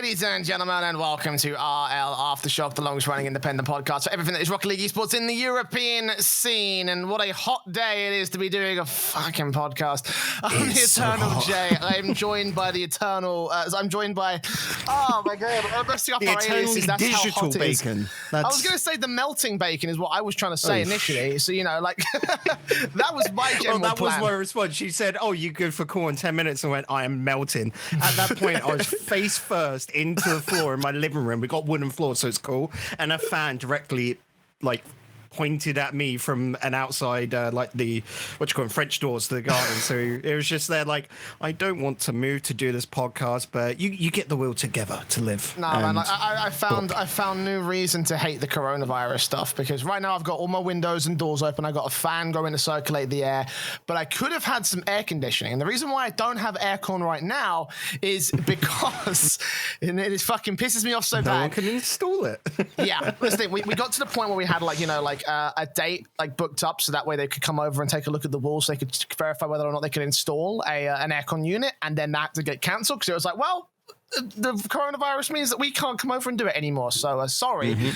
ladies and gentlemen, and welcome to RLAfterShock, the longest running independent podcast for everything that is Rocket League esports in the European scene. And what a hot day it is to be doing a fucking podcast. I'm the Eternal Jay. I'm joined by the Eternal. Oh my god, I'm messing up the our aliases. That's digital how hot it is. bacon. I was going to say the melting bacon is what I was trying to say initially. So, you know, like, that was my general that plan. was my response. She said, "Oh, you good for call in 10 minutes?" and went, "I am melting." At that point, I was face first into the floor in my living room. We got wooden floors, so it's cool. And a fan directly, like, pointed at me from an outside, like the, French doors to the garden. So it was just there, like, I don't want to move to do this podcast, but you get the will together to live. No, man, like, I found new reason to hate the coronavirus stuff, because right now I've got all my windows and doors open. I've got a fan going to circulate the air, but I could have had some air conditioning. And the reason why I don't have aircon right now is because it fucking pisses me off so bad. No one can install it. Yeah, listen, we got to the point where we had, like, you know, like a date like booked up, so that way they could come over and take a look at the wall, so they could verify whether or not they could install an aircon unit, and then that had to get cancelled because it was like, well, the coronavirus means that we can't come over and do it anymore. So sorry. They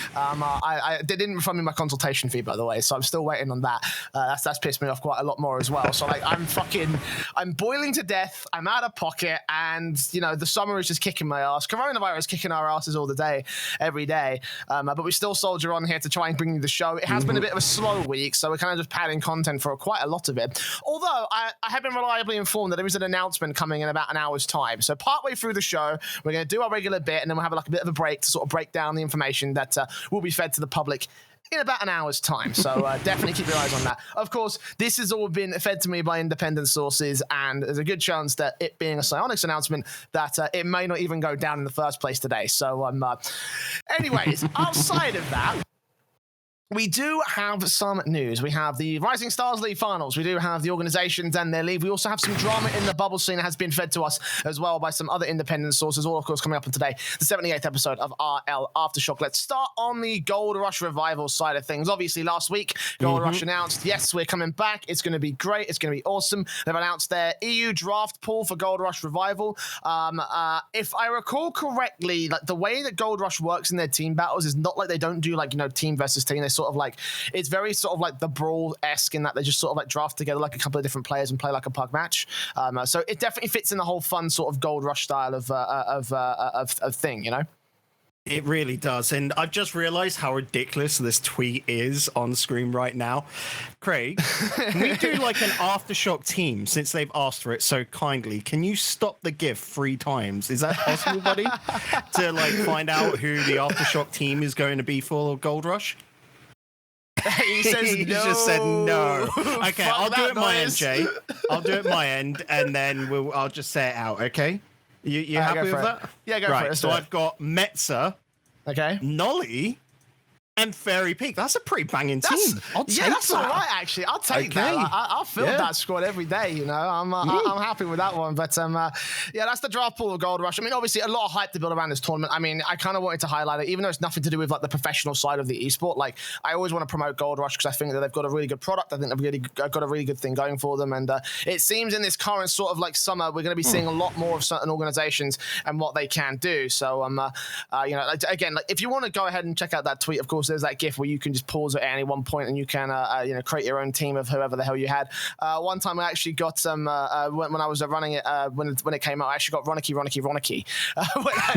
didn't refund me my consultation fee, by the way, so I'm still waiting on that. That's pissed me off quite a lot more as well. So, like, I'm boiling to death. I'm out of pocket, and, you know, the summer is just kicking my ass. Coronavirus kicking our asses all the day, every day. But we still soldier on here to try and bring you the show. It has been a bit of a slow week, so we're kind of just padding content for quite a lot of it. Although I have been reliably informed that there is an announcement coming in about an hour's time. So partway through the show, we're going to do our regular bit, and then we'll have like a bit of a break to sort of break down the information that will be fed to the public in about an hour's time. So definitely keep your eyes on that. Of course, this has all been fed to me by independent sources, and there's a good chance that it being a Psyonix announcement, that it may not even go down in the first place today. So anyways, outside of that, we do have some news. We have the Rising Stars League finals. We do have the organizations and their league. We also have some drama in the bubble scene that has been fed to us as well by some other independent sources, all, of course, coming up on today, the 78th episode of RLAfterShock. Let's start on the GoldRush Revival side of things. Obviously, last week, GoldRush announced, yes, we're coming back. It's going to be great. It's going to be awesome. They've announced their EU draft pool for GoldRush Revival. If I recall correctly, like, the way that GoldRush works in their team battles is not like they don't do, like, you know, team versus team. They sort of like, it's very sort of like the Brawl-esque in that they just sort of like draft together like a couple of different players and play like a pug match. So it definitely fits in the whole fun sort of GoldRush style of thing, you know? It really does. And I've just realized how ridiculous this tweet is on screen right now. Craig, can we do like an Aftershock team, since they've asked for it so kindly? Can you stop the GIF 3 times? Is that possible, buddy? To like find out who the Aftershock team is going to be for GoldRush? He says he no. just said no. Okay, Fuck I'll do it my end, noise. Jay. I'll do it my end, and then I'll just say it out, okay? You happy with that? Yeah, go for it. So I've got Metza, Okay. Nolly, and Fairy Peak. That's a pretty banging team. I'll take that's that. all right, actually. I'll take that. I'll fill that squad every day, you know. I'm happy with that one. But, yeah, that's the draft pool of GoldRush. I mean, obviously, a lot of hype to build around this tournament. I mean, I kind of wanted to highlight it, even though it's nothing to do with, like, the professional side of the esport. Like, I always want to promote GoldRush because I think that they've got a really good product. I think they've really got a really good thing going for them. And it seems in this current sort of, like, summer, we're going to be seeing a lot more of certain organizations and what they can do. So, you know, again, like, if you want to go ahead and check out that tweet, of course, there's that GIF where you can just pause at any one point and you can, you know, create your own team of whoever the hell you had. One time I actually got some, when I was running it, when it came out, I actually got Ronicky when I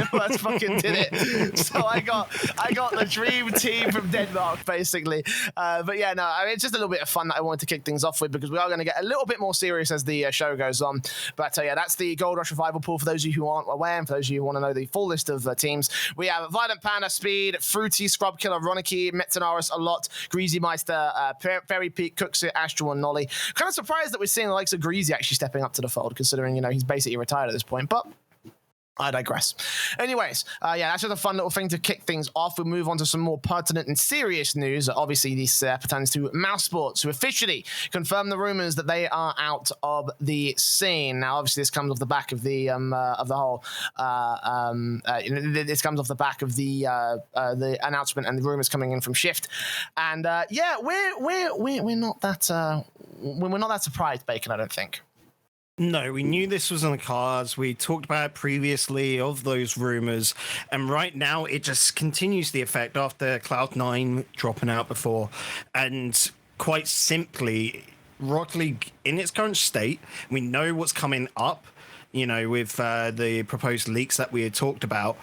first fucking did it. So I got the dream team from Denmark, basically. But yeah, no, I mean, it's just a little bit of fun that I wanted to kick things off with, because we are going to get a little bit more serious as the show goes on. But yeah, that's the GoldRush Revival pool for those of you who aren't aware, and for those of you who want to know the full list of teams. We have Violent Panda, Speed, Fruity, Scrub Killer, Ronicky, Metzenaris, a lot, Greasy Meister, Fairy Peak, Cooksit, Astral, and Nolly. Kind of surprised that we're seeing the likes of Greasy actually stepping up to the fold, considering, you know, he's basically retired at this point, but I digress. Anyways, yeah, that's just a fun little thing to kick things off. We'll move on to some more pertinent and serious news. Obviously, this pertains to Mousesports, who officially confirmed the rumors that they are out of the scene. Now, obviously, this comes off the back of the whole. This comes off the back of the announcement and the rumors coming in from Shift. And yeah, we're not that surprised, Bacon. I don't think. No, we knew this was on the cards. We talked about it previously of those rumors, and right now it just continues the effect after Cloud9 dropping out before. And quite simply, Rocket League in its current state, we know what's coming up, with the proposed leaks that we had talked about.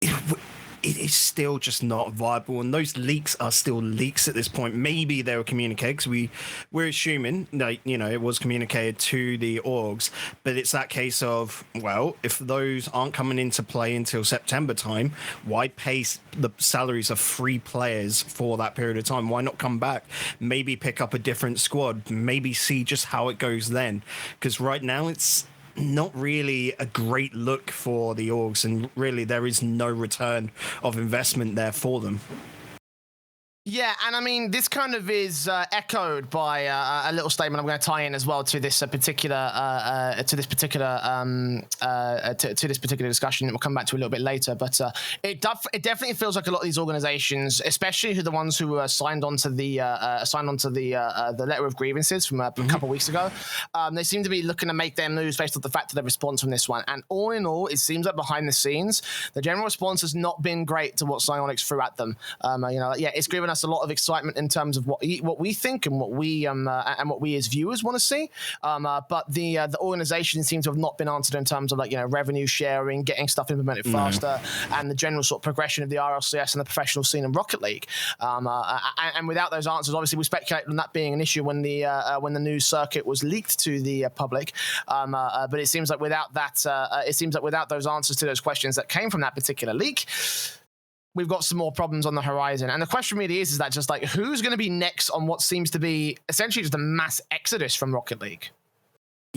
It is still just not viable, and those leaks are still leaks at this point. Maybe they were communicated, because we're assuming that, it was communicated to the orgs, but it's that case of, well, if those aren't coming into play until September time, why pay the salaries of 3 players for that period of time? Why not come back? Maybe pick up a different squad, maybe see just how it goes then, because right now it's not really a great look for the orgs, and really there is no return of investment there for them. Yeah, and I mean, this kind of is echoed by a little statement I'm going to tie in as well to this particular discussion that we'll come back to a little bit later. But it definitely feels like a lot of these organizations, especially the ones who were signed onto the letter of grievances from a couple of weeks ago, they seem to be looking to make their moves based on the fact of the response from this one. And all in all, it seems like behind the scenes, the general response has not been great to what Psyonix threw at them. It's given us a lot of excitement in terms of what we think and what we as viewers want to see, but the organization seems to have not been answered in terms of revenue sharing, getting stuff implemented faster, and the general sort of progression of the RLCS and the professional scene in Rocket League. And without those answers, obviously we speculated on that being an issue when the news circuit was leaked to the public. But it seems like without those answers to those questions that came from that particular leak, we've got some more problems on the horizon. And the question really is that just who's going to be next on what seems to be essentially just a mass exodus from Rocket League?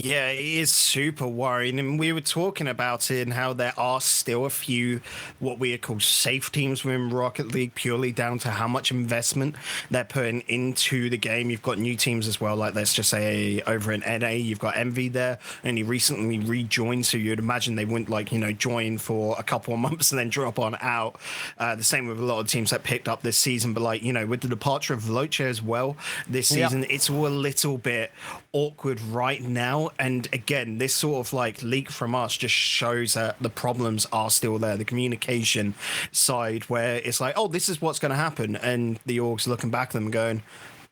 Yeah, it is super worrying, and we were talking about it and how there are still a few what we call safe teams within Rocket League, purely down to how much investment they're putting into the game. You've got new teams as well, like let's just say over in NA, you've got Envy there, and he recently rejoined, so you'd imagine they wouldn't join for a couple of months and then drop on out. The same with a lot of teams that picked up this season, but with the departure of Veloce as well this season, it's all a little bit awkward right now. And again, this sort of leak from us just shows that the problems are still there. The communication side, where it's oh, this is what's going to happen, and the orgs looking back at them going,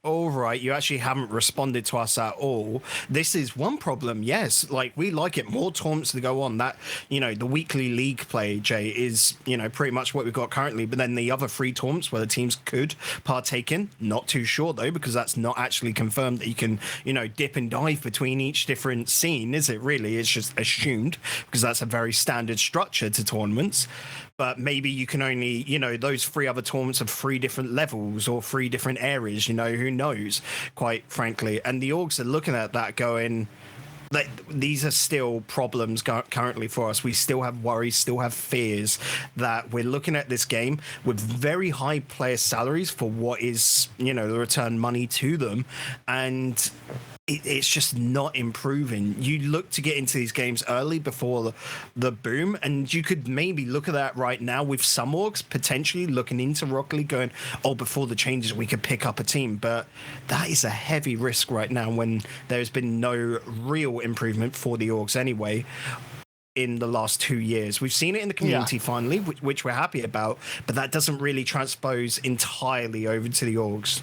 all right, you actually haven't responded to us at all. This is one problem, yes. We like it. More tournaments to go on. That, the weekly league play, Jay, is, pretty much what we've got currently. But then the other 3 tournaments where the teams could partake in, not too sure, though, because that's not actually confirmed that you can, dip and dive between each different scene, is it really? It's just assumed, because that's a very standard structure to tournaments. But maybe you can only, those 3 other tournaments of 3 different levels or 3 different areas, who knows, quite frankly. And the orgs are looking at that going, these are still problems currently for us. We still have worries, still have fears that we're looking at this game with very high player salaries for what is, the return money to them. And it's just not improving. You look to get into these games early before the boom, and you could maybe look at that right now with some orgs potentially looking into Rocket League going, oh, before the changes we could pick up a team. But that is a heavy risk right now when there's been no real improvement for the orgs anyway in the last 2 years. We've seen it in the community finally, which we're happy about, but that doesn't really transpose entirely over to the orgs.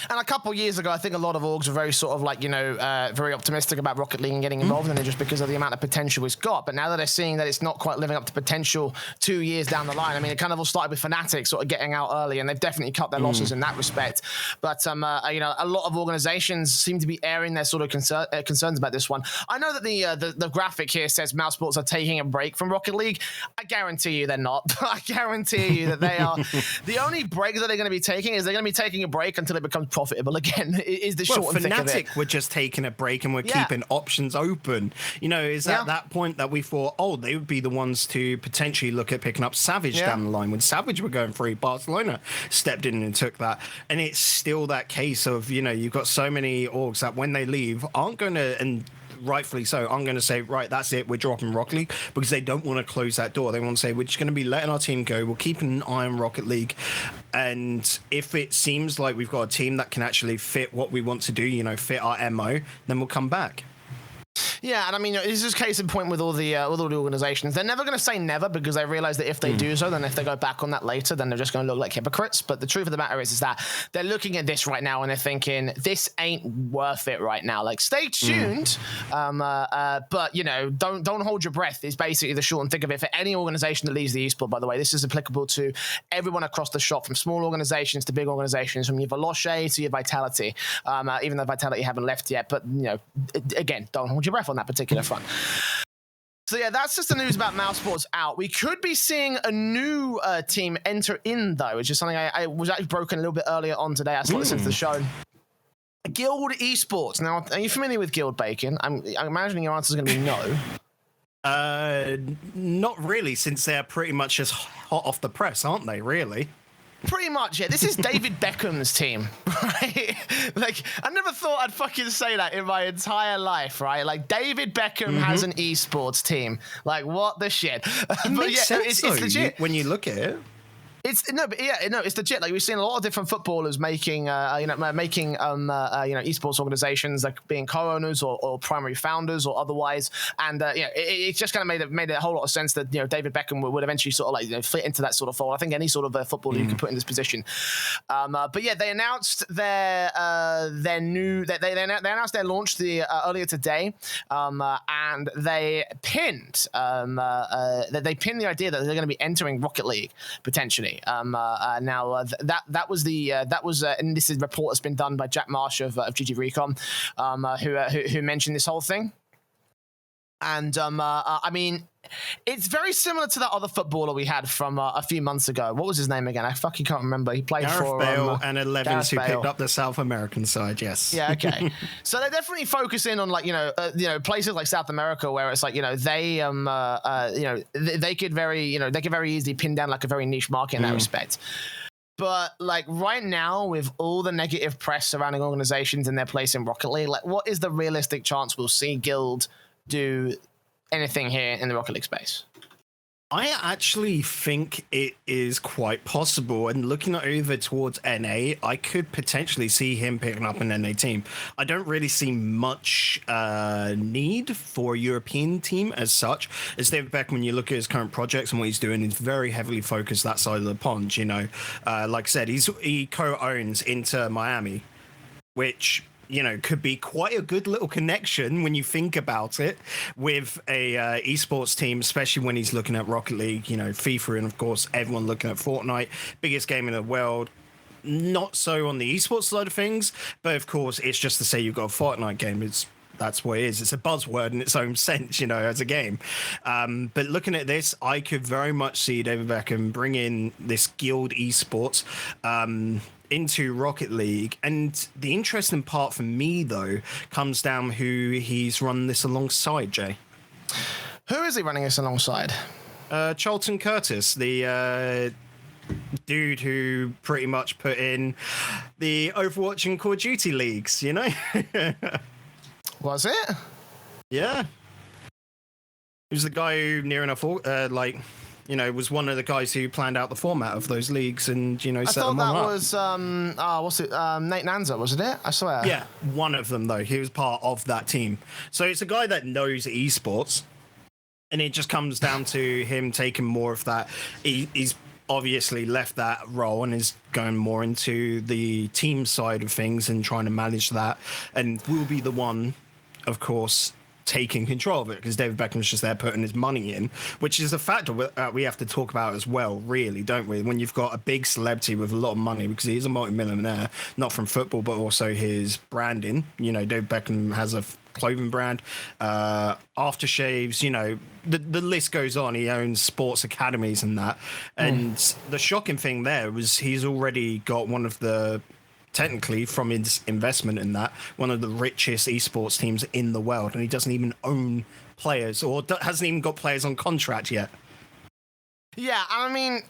And a couple of years ago, I think a lot of orgs were very sort of very optimistic about Rocket League and getting involved in it just because of the amount of potential it's got. But now that they're seeing that it's not quite living up to potential 2 years down the line, I mean, it kind of all started with Fnatic sort of getting out early, and they've definitely cut their losses in that respect. But, a lot of organizations seem to be airing their sort of concerns about this one. I know that the graphic here says Mousesports are taking a break from Rocket League. I guarantee you they're not. I guarantee you that they are. The only break that they're going to be taking is they're going to be taking a break until it becomes profitable again, is the short and thick of it. Fnatic were just taking a break and we're keeping options open. Is at that point that we thought, oh, they would be the ones to potentially look at picking up Savage down the line. When Savage were going free, Barcelona stepped in and took that. And it's still that case of, you've got so many orgs that when they leave aren't going to, and rightfully so, I'm going to say, right, that's it, we're dropping Rocket League, because they don't want to close that door. They want to say, we're just going to be letting our team go, we're keeping an eye on Rocket League, and if it seems like we've got a team that can actually fit what we want to do, fit our MO, then we'll come back. Yeah, and I mean, this is case in point with all the organizations. They're never going to say never because they realize that if they do so, then if they go back on that later, then they're just going to look like hypocrites. But the truth of the matter is that they're looking at this right now and they're thinking, this ain't worth it right now. Like, stay tuned, but, you know, don't hold your breath is basically the short and thick of it for any organization that leaves the esport, by the way. This is applicable to everyone across the shop, from small organizations to big organizations, from your Veloce to your Vitality, even though Vitality haven't left yet. But, you know, again, don't hold your breath on that particular front. So yeah, that's just the news about Mousesports out. We could be seeing a new team enter in, though, which is something I was actually broken a little bit earlier on today. I started listening to the show. Guild Esports. Now, are you familiar with Guild, Bacon? I'm imagining your answer is going to be no. Not really, since they're pretty much just hot off the press, aren't they, really? Pretty much, yeah. This is David Beckham's team, right? Like, I never thought I'd fucking say that in my entire life, right? Like, David Beckham has an esports team. Like, what the shit? It makes sense, it's legit. When you look at it. It's legit. Like, we've seen a lot of different footballers making esports organizations, like being co-owners or primary founders or otherwise, and it's just kind of made a whole lot of sense that, you know, David Beckham would eventually sort of like, you know, fit into that sort of fold. I think any sort of footballer you could put in this position. But yeah, they announced they announced their launch earlier today, and they pinned the idea that they're going to be entering Rocket League potentially. That was and this is a report that's been done by Jack Marsh of GG Recon, who mentioned this whole thing. And I mean, it's very similar to that other footballer we had from a few months ago. What was his name again? I fucking can't remember. He played for Bale and 11s who picked up the South American side. Yes. Yeah. Okay. So they're definitely focusing on, like, places like South America where it's like, they could very easily pin down like a very niche market in that respect. But, like, right now, with all the negative press surrounding organizations and their place in Rocket League, like, what is the realistic chance we'll see Guild do anything here in the Rocket League space? I actually think it is quite possible, and looking over towards NA, I could potentially see him picking up an NA team. I don't really see much need for a European team as such. As David Beckham, when you look at his current projects and what he's doing, he's very heavily focused that side of the pond, you know. Like I said, he co-owns Inter Miami, which, you know, could be quite a good little connection when you think about it with a esports team, especially when he's looking at Rocket League, you know, FIFA, and of course everyone looking at Fortnite, biggest game in the world. Not so on the esports side of things, but of course it's just to say you've got a Fortnite game. That's what it is. It's a buzzword in its own sense, you know, as a game. But looking at this, I could very much see David Beckham bring in this Guild Esports into Rocket League. And the interesting part for me, though, comes down who he's run this alongside, Jay. Who is he running this alongside? Charlton Curtis, the dude who pretty much put in the Overwatch and Call of Duty leagues, you know? Was it? Yeah. He was the guy who, near enough, was one of the guys who planned out the format of those leagues and, you know, set them all up. I thought that was, Nate Nanza, wasn't it? I swear. Yeah, one of them, though. He was part of that team. So it's a guy that knows esports, and it just comes down to him taking more of that. He's obviously left that role and is going more into the team side of things and trying to manage that, and will be the one, of course, taking control of it, because David Beckham's just there putting his money in, which is a factor we have to talk about as well, really, don't we? When you've got a big celebrity with a lot of money, because he's a multi-millionaire, not from football, but also his branding. You know, David Beckham has a clothing brand, aftershaves, you know, the list goes on. He owns sports academies and that. And the shocking thing there was he's already got one of the, technically from his investment in that, one of the richest esports teams in the world, and he doesn't even own players, or hasn't even got players on contract yet. Yeah, I mean,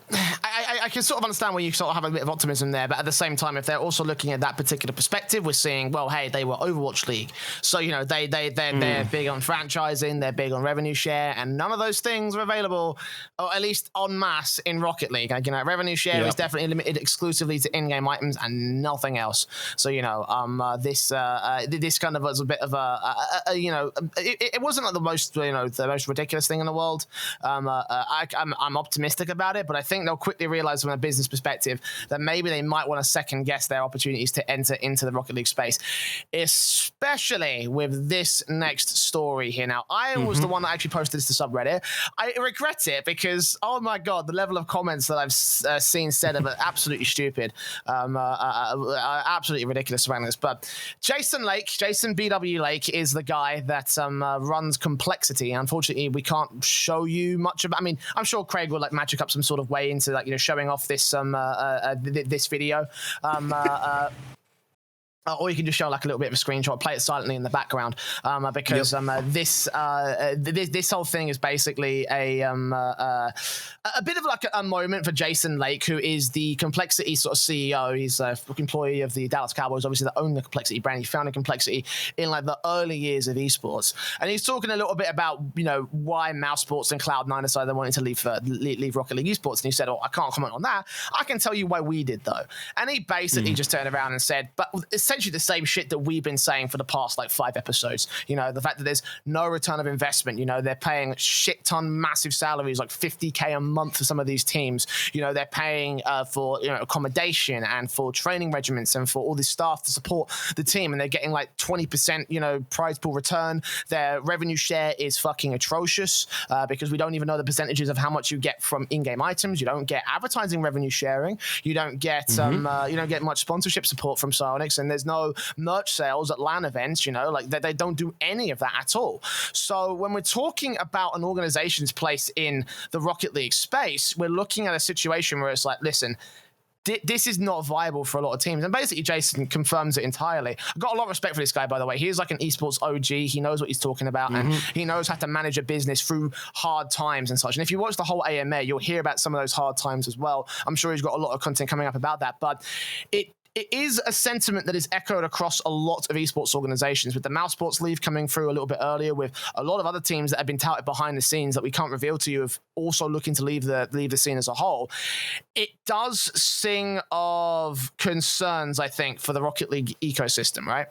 I can sort of understand where you sort of have a bit of optimism there, but at the same time, if they're also looking at that particular perspective, we're seeing, well, hey, they were Overwatch League, so you know they're big on franchising, they're big on revenue share, and none of those things are available, or at least en masse in Rocket League. Like, you know, revenue share is definitely limited exclusively to in-game items and nothing else. So you know, this kind of was a bit of you know, it wasn't like the most ridiculous thing in the world. I'm optimistic about it, but I think they'll quickly realize from a business perspective that maybe they might want to second guess their opportunities to enter into the Rocket League space, especially with this next story here. Now, I was the one that actually posted this to subreddit. I regret it because, oh my god, the level of comments that I've seen said are absolutely stupid, absolutely ridiculous around this. But Jason BW Lake is the guy that runs Complexity. Unfortunately, we can't show you much about. I mean, I'm sure Craig will like magic up some sort of way into like, you know, showing off this this video. Or you can just show like a little bit of a screenshot, play it silently in the background, because this whole thing is basically a bit of like a moment for Jason Lake, who is the Complexity sort of CEO. He's an employee of the Dallas Cowboys, obviously, that own the Complexity brand. He founded Complexity in like the early years of esports, and he's talking a little bit about, you know, why Mousesports and Cloud9 decided they wanted to leave Rocket League esports. And he said, "Oh, I can't comment on that. I can tell you why we did though." And he basically just turned around and said, "But essentially the same shit that we've been saying for the past like 5 episodes. You know, the fact that there's no return of investment. You know, they're paying shit ton massive salaries, like $50K a month for some of these teams. You know, they're paying for, you know, accommodation and for training regiments and for all this staff to support the team, and they're getting like 20%, you know, prize pool return. Their revenue share is fucking atrocious because we don't even know the percentages of how much you get from in-game items. You don't get advertising revenue sharing. You don't get much sponsorship support from Psyonix, and there's no merch sales at LAN events. You know, like they don't do any of that at all. So when we're talking about an organization's place in the Rocket League space, we're looking at a situation where it's like, listen, this is not viable for a lot of teams. And basically, Jason confirms it entirely. I've got a lot of respect for this guy, by the way. He is like an esports OG. He knows what he's talking about, and he knows how to manage a business through hard times and such. And if you watch the whole AMA, you'll hear about some of those hard times as well. I'm sure he's got a lot of content coming up about that. But it is a sentiment that is echoed across a lot of esports organizations, with the Mousesports leave coming through a little bit earlier, with a lot of other teams that have been touted behind the scenes that we can't reveal to you of also looking to leave the scene as a whole. It does sing of concerns, I think, for the Rocket League ecosystem, right?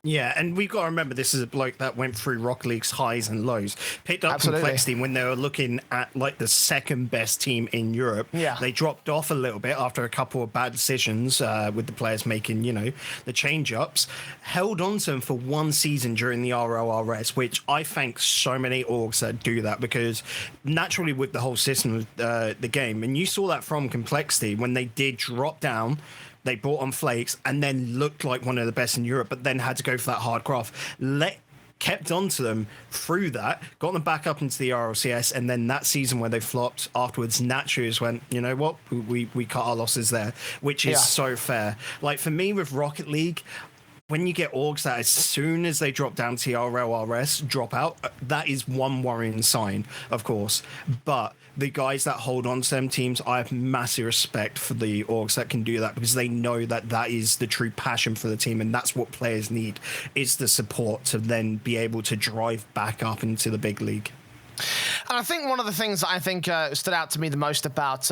Yeah, and we've got to remember this is a bloke that went through Rocket League's highs and lows, picked up Complexity when they were looking at like the second best team in Europe. Yeah. They dropped off a little bit after a couple of bad decisions with the players making, you know, the change-ups, held on to them for one season during the RLRS, which I thank so many orgs that do that, because naturally with the whole system of the game, and you saw that from Complexity when they did drop down, they brought on Flakes and then looked like one of the best in Europe, but then had to go for that hard craft. Kept on to them through that, got them back up into the RLCS, and then that season where they flopped afterwards, naturally just went, you know what, we cut our losses there, which is so fair. Like for me with Rocket League, when you get orgs that as soon as they drop down to RLRS, drop out, that is one worrying sign, of course. But the guys that hold on to them teams, I have massive respect for the orgs that can do that, because they know that that is the true passion for the team, and that's what players need, is the support to then be able to drive back up into the big league. And I think one of the things that I think stood out to me the most about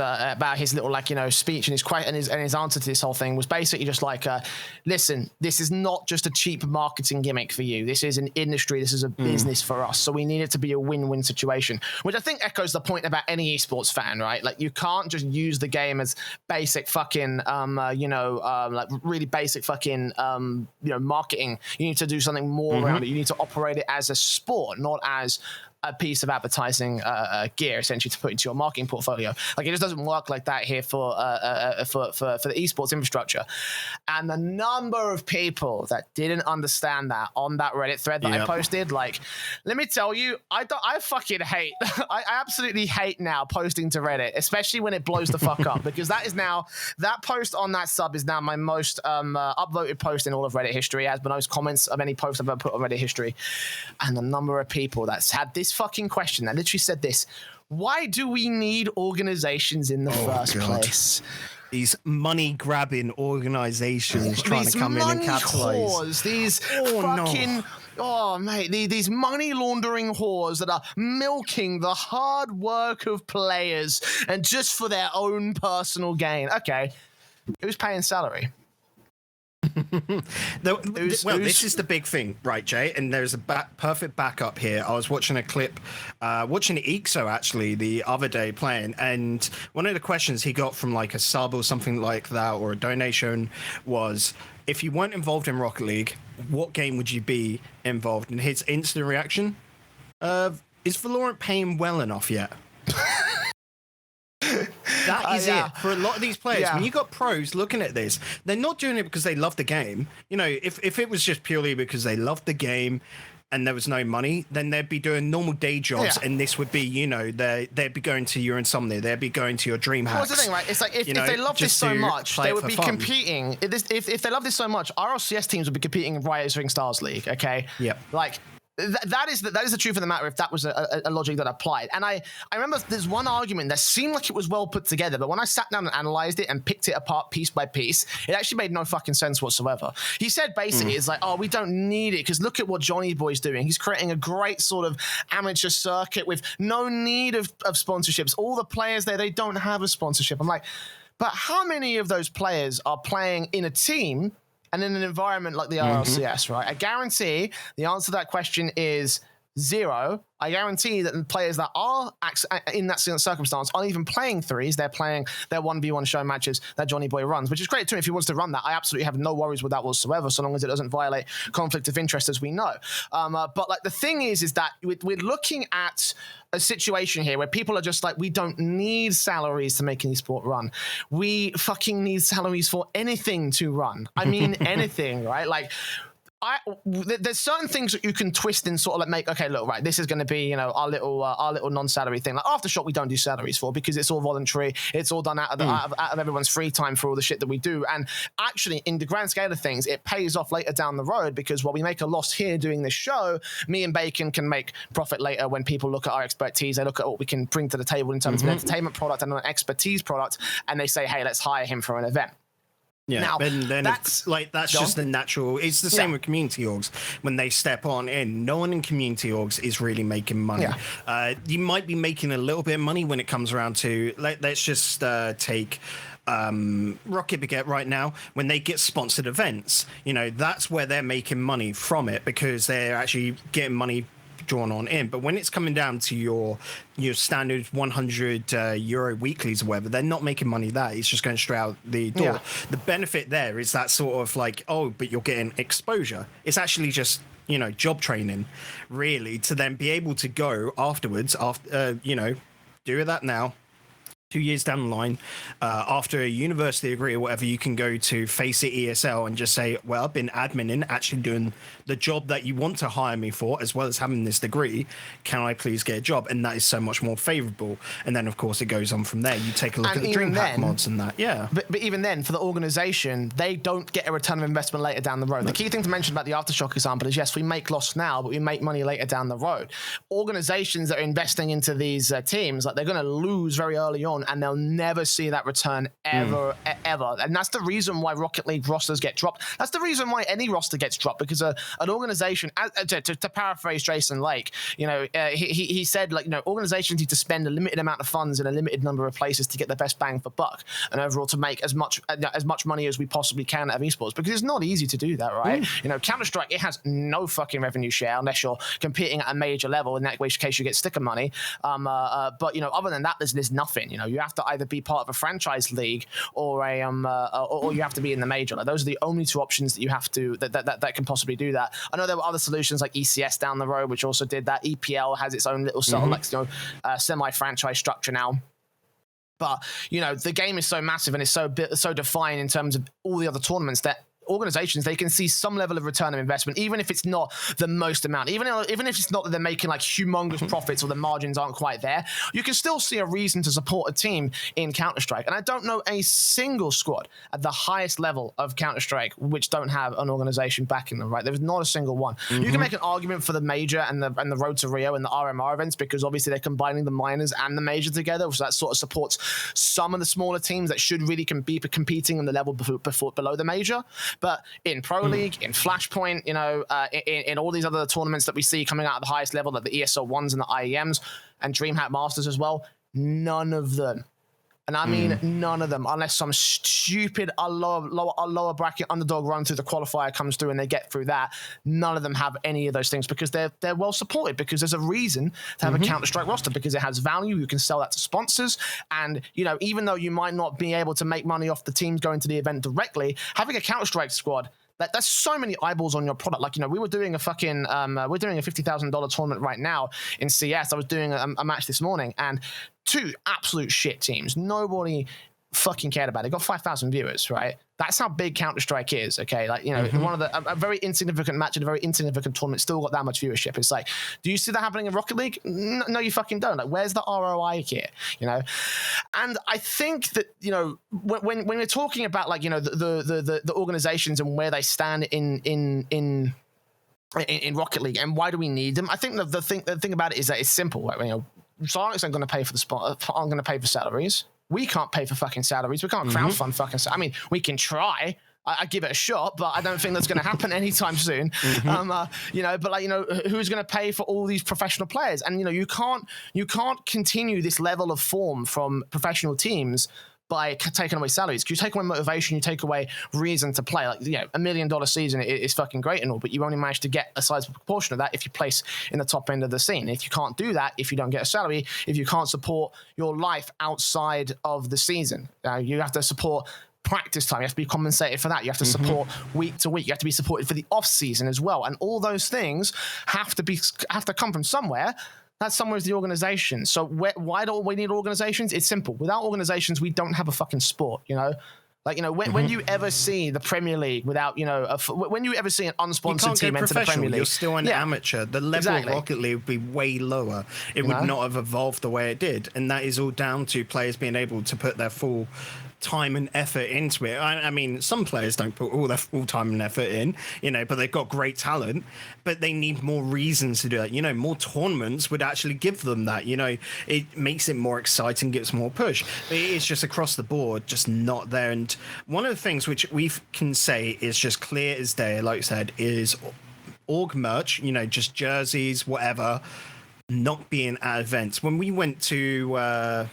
his little, like, you know, speech and his answer to this whole thing was basically just like, listen, this is not just a cheap marketing gimmick for you. This is an industry. This is a business for us. So we need it to be a win-win situation, which I think echoes the point about any esports fan, right? Like, you can't just use the game as basic fucking, like really basic fucking, marketing. You need to do something more around it. You need to operate it as a sport, not as a piece of advertising gear, essentially, to put into your marketing portfolio. Like, it just doesn't work like that here for the esports infrastructure. And the number of people that didn't understand that on that Reddit thread that I posted, like, let me tell you, I fucking hate, I absolutely hate now posting to Reddit, especially when it blows the fuck up, because that is now, that post on that sub is now my most upvoted post in all of Reddit history. It has the most comments of any post I've ever put on Reddit history. And the number of people that's had this fucking question that literally said this: why do we need organizations in the first place? These money-grabbing organizations trying to come in and capitalize. These these money laundering whores that are milking the hard work of players and just for their own personal gain. Okay, who's paying salary? This is the big thing, right, Jay? And there's a perfect backup here. I was watching a clip, watching Exa actually the other day playing, and one of the questions he got from like a sub or something like that, or a donation, was, if you weren't involved in Rocket League, what game would you be involved in? His instant reaction, is Valorant paying well enough yet? That is it for a lot of these players. When you got pros looking at this, they're not doing it because they love the game. You know, if it was just purely because they loved the game and there was no money, then they'd be doing normal day jobs, and this would be, you know, they'd be going to your Insomnia, they'd be going to your Dream Hacks. Well, that's the thing, right? It's like if they love this so much, they would be competing. If they love this so much, RLCS teams would be competing in Riot's Ring Stars League. Okay, like. That is the truth of the matter if that was a logic that applied. And I remember there's one argument that seemed like it was well put together, but when I sat down and analyzed it and picked it apart piece by piece, it actually made no fucking sense whatsoever. He said basically, it's like, oh, we don't need it because look at what Johnny Boy's doing. He's creating a great sort of amateur circuit with no need of sponsorships. All the players there, they don't have a sponsorship. I'm like, but how many of those players are playing in a team and in an environment like the RLCS, right? I guarantee the answer to that question is 0. I guarantee that the players that are in that circumstance aren't even playing threes. They're playing their 1v1 show matches that Johnny Boy runs, which is great too. If he wants to run that, I absolutely have no worries with that whatsoever, so long as it doesn't violate conflict of interest, as we know. But like the thing is that we're looking at a situation here where people are just like, we don't need salaries to make any sport run. We fucking need salaries for anything to run. I mean, anything, right? Like, there's certain things that you can twist and sort of like make, okay, look, right, this is going to be, you know, our little non-salary thing. Like Aftershock, we don't do salaries for because it's all voluntary. It's all done out of everyone's free time for all the shit that we do. And actually, in the grand scale of things, it pays off later down the road because while we make a loss here doing this show, me and Bacon can make profit later when people look at our expertise. They look at what we can bring to the table in terms of an entertainment product and an expertise product, and they say, hey, let's hire him for an event. Yeah, now, then that's just the natural. It's the same with community orgs. When they step on in, no one in community orgs is really making money. You might be making a little bit of money when it comes around to, let's just take Rocket Baguette right now. When they get sponsored events, you know, that's where they're making money from it because they're actually getting money drawn on in. But when it's coming down to your standard 100 euro weeklies or whatever, they're not making money that. It's just going straight out the door. The benefit there is that sort of like, oh, but you're getting exposure. It's actually just, you know, job training, really, to then be able to go afterwards, after, you know, do that now. 2 years down the line, after a university degree or whatever, you can go to Face It ESL and just say, well, I've been adminning, actually doing the job that you want to hire me for, as well as having this degree. Can I please get a job? And that is so much more favorable. And then, of course, it goes on from there. You take a look at the DreamHack mods and that. Yeah. But even then, for the organization, they don't get a return of investment later down the road. The key thing to mention about the Aftershock example is, yes, we make loss now, but we make money later down the road. Organizations that are investing into these teams, like, they're going to lose very early on, and they'll never see that return ever. And that's the reason why Rocket League rosters get dropped. That's the reason why any roster gets dropped, because an organization, to paraphrase Jason Lake, you know, he said, like, you know, organizations need to spend a limited amount of funds in a limited number of places to get the best bang for buck, and overall to make as much money as we possibly can out of esports, because it's not easy to do that, right? You know, Counter-Strike, it has no fucking revenue share unless you're competing at a major level, in that case you get sticker money. But, you know, other than that, there's nothing. You know, you have to either be part of a franchise league or or you have to be in the major. Like, those are the only two options that you have to that can possibly do that. I know there were other solutions like ECS down the road, which also did that. EPL has its own little sort of like, you know, semi-franchise structure now. But, you know, the game is so massive and it's so defined in terms of all the other tournaments that organizations, they can see some level of return of investment, even if it's not the most amount, even if it's not that they're making like humongous profits or the margins aren't quite there, you can still see a reason to support a team in Counter-Strike. And I don't know a single squad at the highest level of Counter-Strike which don't have an organization backing them, right? There's not a single one. You can make an argument for the major and the Road to Rio and the RMR events, because obviously they're combining the minors and the major together, so that sort of supports some of the smaller teams that should really be competing in the level below the major. But in Pro League, in Flashpoint, in all these other tournaments that we see coming out at the highest level, like the ESL 1s and the IEMs and DreamHack Masters as well, none of them, and I mean none of them, unless some stupid lower bracket underdog run through the qualifier comes through and they get through that, none of them have any of those things, because they're well supported, because there's a reason to have a Counter-Strike roster, because it has value. You can sell that to sponsors, and even though you might not be able to make money off the teams going to the event directly, having a Counter-Strike squad, that's so many eyeballs on your product. Like, we were doing a fucking, we're doing a $50,000 tournament right now in CS. I was doing a match this morning, and 2 absolute shit teams. Nobody fucking cared about it. It got 5,000 viewers, right? That's how big Counter-Strike is, okay? Like, one of a very insignificant match in a very insignificant tournament still got that much viewership. It's like, do you see that happening in Rocket League? No, you fucking don't. Like, where's the ROI here, And I think that, when we're talking about, like, the organizations and where they stand in Rocket League and why do we need them, I think the thing about it is that it's simple, right? Psyonix aren't going to pay for the spot, aren't going to pay for salaries. We can't pay for fucking salaries. We can't crowdfund fucking salaries. I mean, we can try. I give it a shot, but I don't think that's going to happen anytime soon. Who's going to pay for all these professional players? And you can't continue this level of form from professional teams by taking away salaries. Because you take away motivation, you take away reason to play. Like, $1 million season is fucking great and all, but you only manage to get a sizable proportion of that if you place in the top end of the scene. If you can't do that, if you don't get a salary, if you can't support your life outside of the season, you have to support practice time. You have to be compensated for that. You have to support week to week. You have to be supported for the off season as well. And all those things have to come from somewhere. That somewhere is the organization. So why do we need organizations? It's simple. Without organizations, we don't have a fucking sport, when you ever see the Premier League without, when you ever see an unsponsored team enter the Premier League, you're still an amateur. The level of Rocket League would be way lower. It would not have evolved the way it did. And that is all down to players being able to put their full time and effort into it. I mean, some players don't put all their full time and effort in, but they've got great talent, but they need more reasons to do that. More tournaments would actually give them that, it makes it more exciting, gives more push. It's just across the board, just not there. And one of the things which we can say is just clear as day, like I said, is org merch, just jerseys, whatever, not being at events. When we went to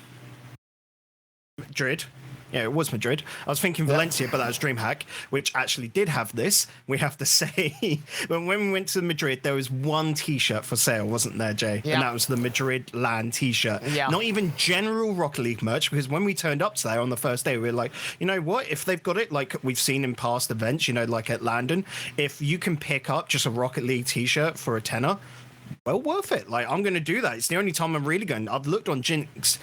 Madrid, yeah, it was Madrid. I was thinking Valencia, but that was DreamHack, which actually did have this. We have to say, when we went to Madrid, there was one T-shirt for sale, wasn't there, Jay? Yeah. And that was the Madrid LAN T-shirt. Yeah. Not even general Rocket League merch, because when we turned up there on the first day, we were like, you know what? If they've got it, like we've seen in past events, like at London, if you can pick up just a Rocket League T-shirt for a tenner, well worth it. Like, I'm going to do that. It's the only time I'm really going. I've looked on Jinx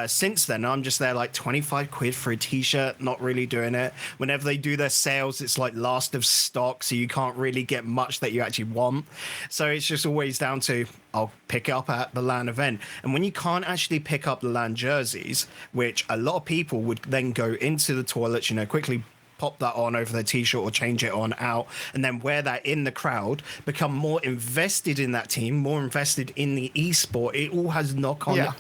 since then. I'm just there like 25 quid for a T-shirt, not really doing it. Whenever they do their sales, it's like last of stock, so you can't really get much that you actually want. So it's just always down to, I'll pick it up at the LAN event. And when you can't actually pick up the LAN jerseys, which a lot of people would then go into the toilets, quickly pop that on over their T-shirt or change it on out, and then wear that in the crowd, become more invested in that team, more invested in the esport. It all has knock-on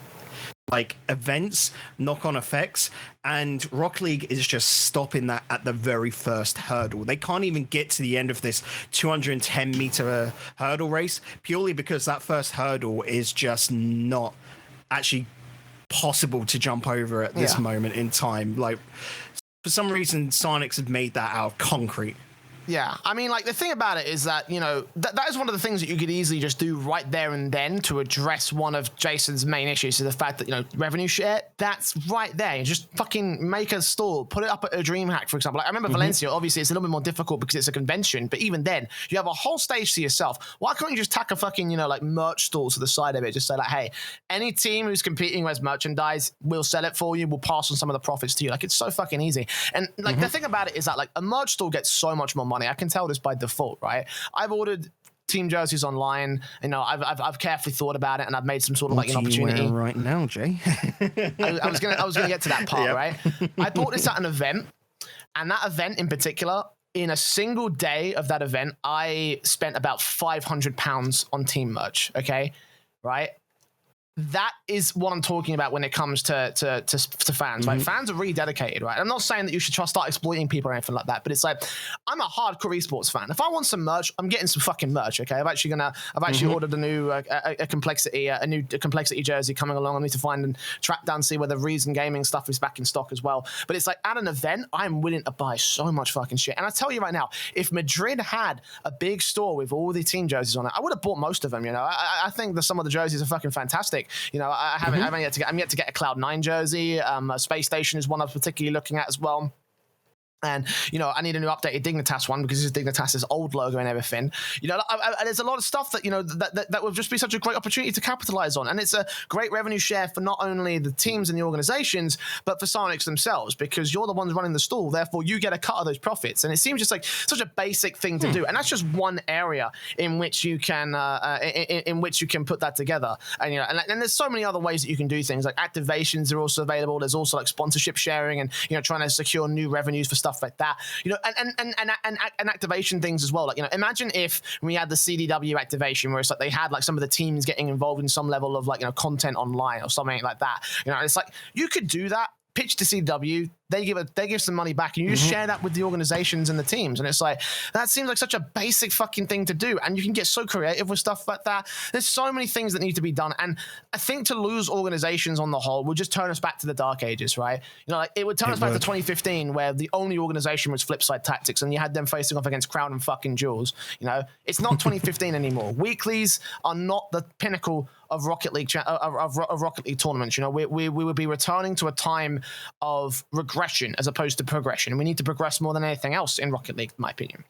like events, knock-on effects, and Rocket League is just stopping that at the very first hurdle. They can't even get to the end of this 210-meter hurdle race, purely because that first hurdle is just not actually possible to jump over at this moment in time. Like, for some reason, Psyonix have made that out of concrete. Yeah, I mean, like, the thing about it is that, you know, that is one of the things that you could easily just do right there and then to address one of Jason's main issues, is the fact that, you know, revenue share, that's right there. You just fucking make a store, put it up at a DreamHack, for example. Like, I remember Valencia, obviously it's a little bit more difficult because it's a convention, but even then, you have a whole stage to yourself. Why can't you just tack a fucking, you know, like, merch stall to the side of it? Just say, like, hey, any team who's competing with merchandise, we'll sell it for you, we'll pass on some of the profits to you. Like, it's so fucking easy. And, like, the thing about it is that, like, a merch store gets so much more money. I can tell this by default, right? I've ordered team jerseys online. You know, I've carefully thought about it, and I've made some sort of like an opportunity right now, Jay. I was gonna get to that part, right? I bought this at an event, and that event in particular, in a single day of that event, I spent about £500 on team merch. Okay, right? That is what I'm talking about when it comes to fans, right? Fans are really dedicated, right? I'm not saying that you should start exploiting people or anything like that, but it's like, I'm a hardcore esports fan. If I want some merch, I'm getting some fucking merch, okay? I've actually ordered a new complexity jersey coming along. I need to find and track down, see whether Reason Gaming stuff is back in stock as well. But it's like, at an event, I'm willing to buy so much fucking shit. And I tell you right now, if Madrid had a big store with all the team jerseys on it, I would have bought most of them. You know, I think that some of the jerseys are fucking fantastic. You know, I'm yet to get a Cloud9 jersey. Space Station is one I was particularly looking at as well. And, you know, I need a new updated Dignitas one because this is Dignitas's old logo and everything. You know, there's a lot of stuff that, you know, that would just be such a great opportunity to capitalize on. And it's a great revenue share for not only the teams and the organizations, but for Psyonix themselves, because you're the ones running the stall. Therefore, you get a cut of those profits. And it seems just like such a basic thing to do. And that's just one area in which you can in which you can put that together. And, you know, and there's so many other ways that you can do things. Like activations are also available. There's also like sponsorship sharing and, you know, trying to secure new revenues for stuff like that, you know, and activation things as well. Like, you know, imagine if we had the CDW activation where it's like they had like some of the teams getting involved in some level of like, you know, content online or something like that. You know, it's like you could do that, pitch to CW, they give some money back, and you just share that with the organizations and the teams. And it's like, that seems like such a basic fucking thing to do. And you can get so creative with stuff like that. There's so many things that need to be done. And I think to lose organizations on the whole would just turn us back to the dark ages, right? You know, like it would turn us back to 2015, where the only organization was Flipside Tactics, and you had them facing off against Crown and fucking Jules. You know, it's not 2015 anymore. Weeklies are not the pinnacle of Rocket League of Rocket League tournaments. You know, we would be returning to a time of regression as opposed to progression, and we need to progress more than anything else in Rocket League, in my opinion.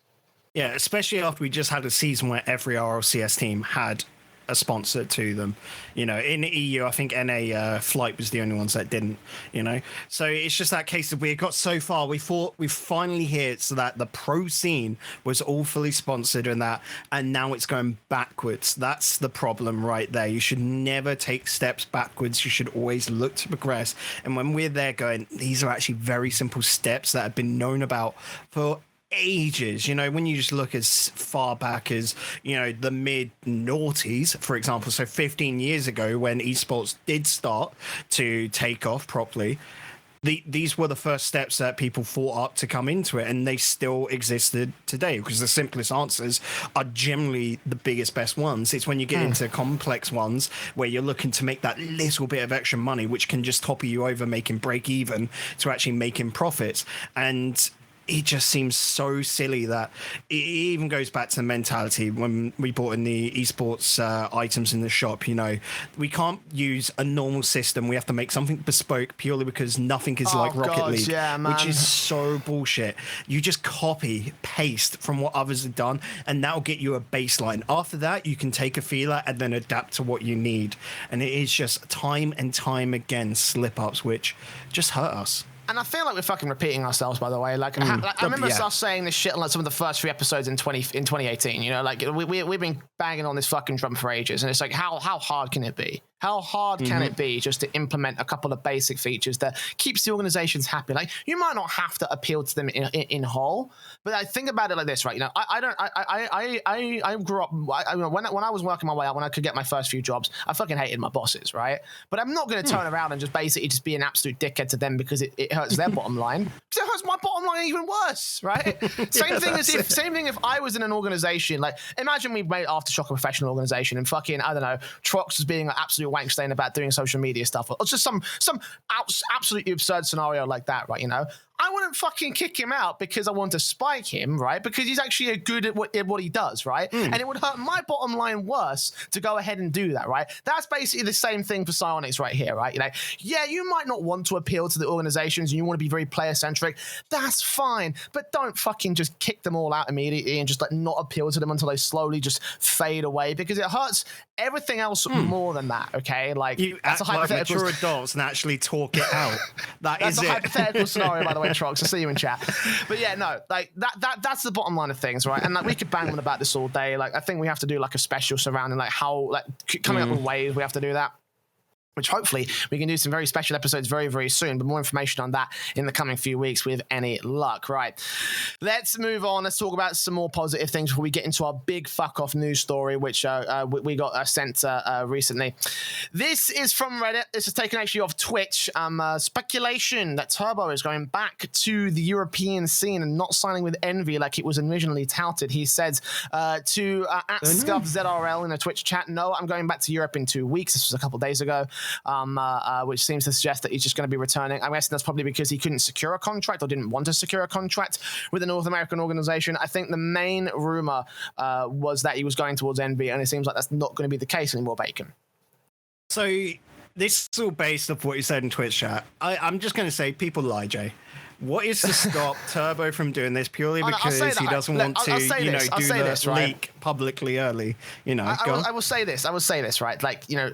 Yeah, especially after we just had a season where every RLCS team had a sponsor to them. You know, in the EU, I think NA Flight was the only ones that didn't, you know. So it's just that case of we got so far, we thought we finally hit so that the pro scene was all fully sponsored and that, and now it's going backwards. That's the problem right there. You should never take steps backwards. You should always look to progress. And when we're there going, these are actually very simple steps that have been known about for ages. You know, when you just look as far back as, you know, the mid noughties, for example, so 15 years ago when esports did start to take off properly, these were the first steps that people thought up to come into it, and they still existed today because the simplest answers are generally the biggest, best ones. It's when you get into complex ones where you're looking to make that little bit of extra money, which can just topple you over making break even to actually making profits. And it just seems so silly that it even goes back to the mentality when we bought in the esports items in the shop. You know, we can't use a normal system. We have to make something bespoke purely because nothing is like Rocket League, which is so bullshit. You just copy, paste from what others have done, and that'll get you a baseline. After that, you can take a feeler and then adapt to what you need. And it is just time and time again slip-ups, which just hurt us. And I feel like we're fucking repeating ourselves, by the way. Like, I remember us saying this shit on like some of the first 3 episodes in 2018. You know, like we've been banging on this fucking drum for ages, and it's like, how hard can it be? How hard can it be just to implement a couple of basic features that keeps the organizations happy? Like, you might not have to appeal to them in whole, but I think about it like this, right? You know, I grew up, when I was working my way up, when I could get my first few jobs, I fucking hated my bosses, right? But I'm not going to turn around and just basically just be an absolute dickhead to them because it hurts their bottom line. Because it hurts my bottom line even worse, right? Same thing if I was in an organization, like imagine we made RLAfterShock a professional organization and fucking, I don't know, Trox was being an absolute Wankstein about doing social media stuff, or just some absolutely absurd scenario like that, right? You know, I wouldn't fucking kick him out because I want to spike him, right? Because he's actually good at what he does, right? And it would hurt my bottom line worse to go ahead and do that, right? That's basically the same thing for Psyonix right here, right? You know, yeah, you might not want to appeal to the organizations and you want to be very player-centric. That's fine, but don't fucking just kick them all out immediately and just like not appeal to them until they slowly just fade away, because it hurts everything else more than that, okay? Like, you that's act a like hypothetical. mature adults and actually talk it out. That's a it. hypothetical scenario, by the way, Trox. I see you in chat. But yeah, no, like that's the bottom line of things, right? And like we could bang on about this all day. Like I think we have to do like a special surrounding like how like coming up with ways we have to do that, which hopefully we can do some very special episodes very, very soon, but more information on that in the coming few weeks with any luck. Right, let's move on. Let's talk about some more positive things before we get into our big fuck off news story, which we got sent recently. This is from Reddit. This is taken actually off Twitch. Speculation that Turbo is going back to the European scene and not signing with Envy like it was originally touted. He said to @ScuffZRL in a Twitch chat, "No, I'm going back to Europe in 2 weeks." This was a couple days ago. Which seems to suggest that he's just going to be returning. I'm guessing that's probably because he couldn't secure a contract or didn't want to secure a contract with a North American organization. I think the main rumor was that he was going towards Envy, and it seems like that's not going to be the case anymore, Bacon. So this is all based off what you said in Twitch chat. I'm just going to say people lie, Jay. What is to stop Turbo from doing this purely because he doesn't want to, do the leak publicly early? You know, I will say this. I will say this, right? Like, you know,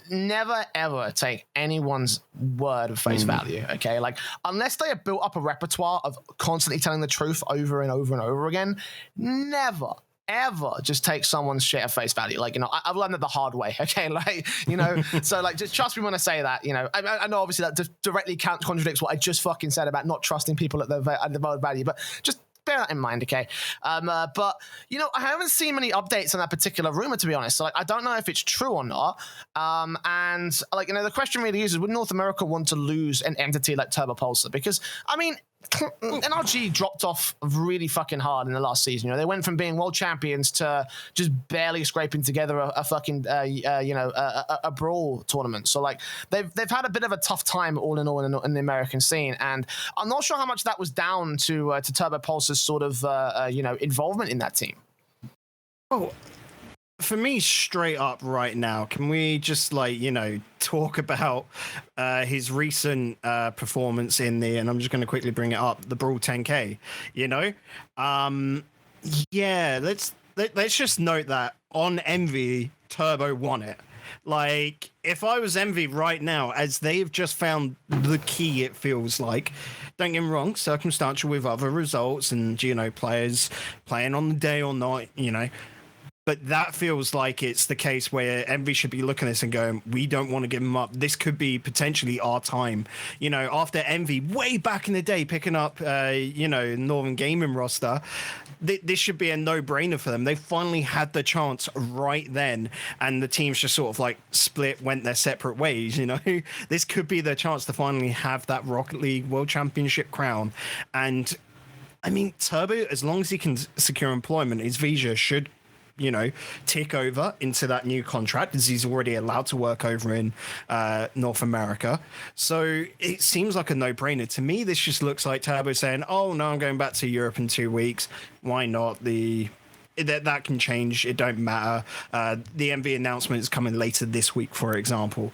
never ever take anyone's word of face value. Okay, like unless they have built up a repertoire of constantly telling the truth over and over and over again, never ever just take someone's shit at face value. Like, you know, I've learned it the hard way. Okay, like, you know, so like, just trust me when I say that. You know, I know obviously that just directly contradicts what I just fucking said about not trusting people at the word value, but just bear that in mind, okay? But, you know, I haven't seen many updates on that particular rumor, to be honest. So, like, I don't know if it's true or not. And, like, you know, the question really is would North America want to lose an entity like Turbo Pulsar? Because, I mean, NRG dropped off really fucking hard in the last season. You know, they went from being world champions to just barely scraping together a fucking, a brawl tournament. So, like, they've had a bit of a tough time all in all in the American scene. And I'm not sure how much that was down to Turbo Pulsar's sort of, involvement in that team. Oh, for me, straight up right now, can we just, like, you know, talk about his recent performance in and I'm just going to quickly bring it up, the Brawl 10K, you know? Yeah, let's just note that on Envy, Turbo won it. Like, if I was Envy right now, as they've just found the key, it feels like, don't get me wrong, circumstantial with other results and, you know, players playing on the day or not, you know, but that feels like it's the case where Envy should be looking at this and going, we don't want to give them up. This could be potentially our time. You know, after Envy, way back in the day, picking up, Northern Gaming roster, this should be a no-brainer for them. They finally had the chance right then, and the teams just sort of like split, went their separate ways, you know? This could be their chance to finally have that Rocket League World Championship crown. And, I mean, Turbo, as long as he can secure employment, his visa should, you know, tick over into that new contract, as he's already allowed to work over in North America. So it seems like a no-brainer. To me, this just looks like Turbo saying, oh, no, I'm going back to Europe in 2 weeks. Why not? That can change. It don't matter. The MV announcement is coming later this week, for example.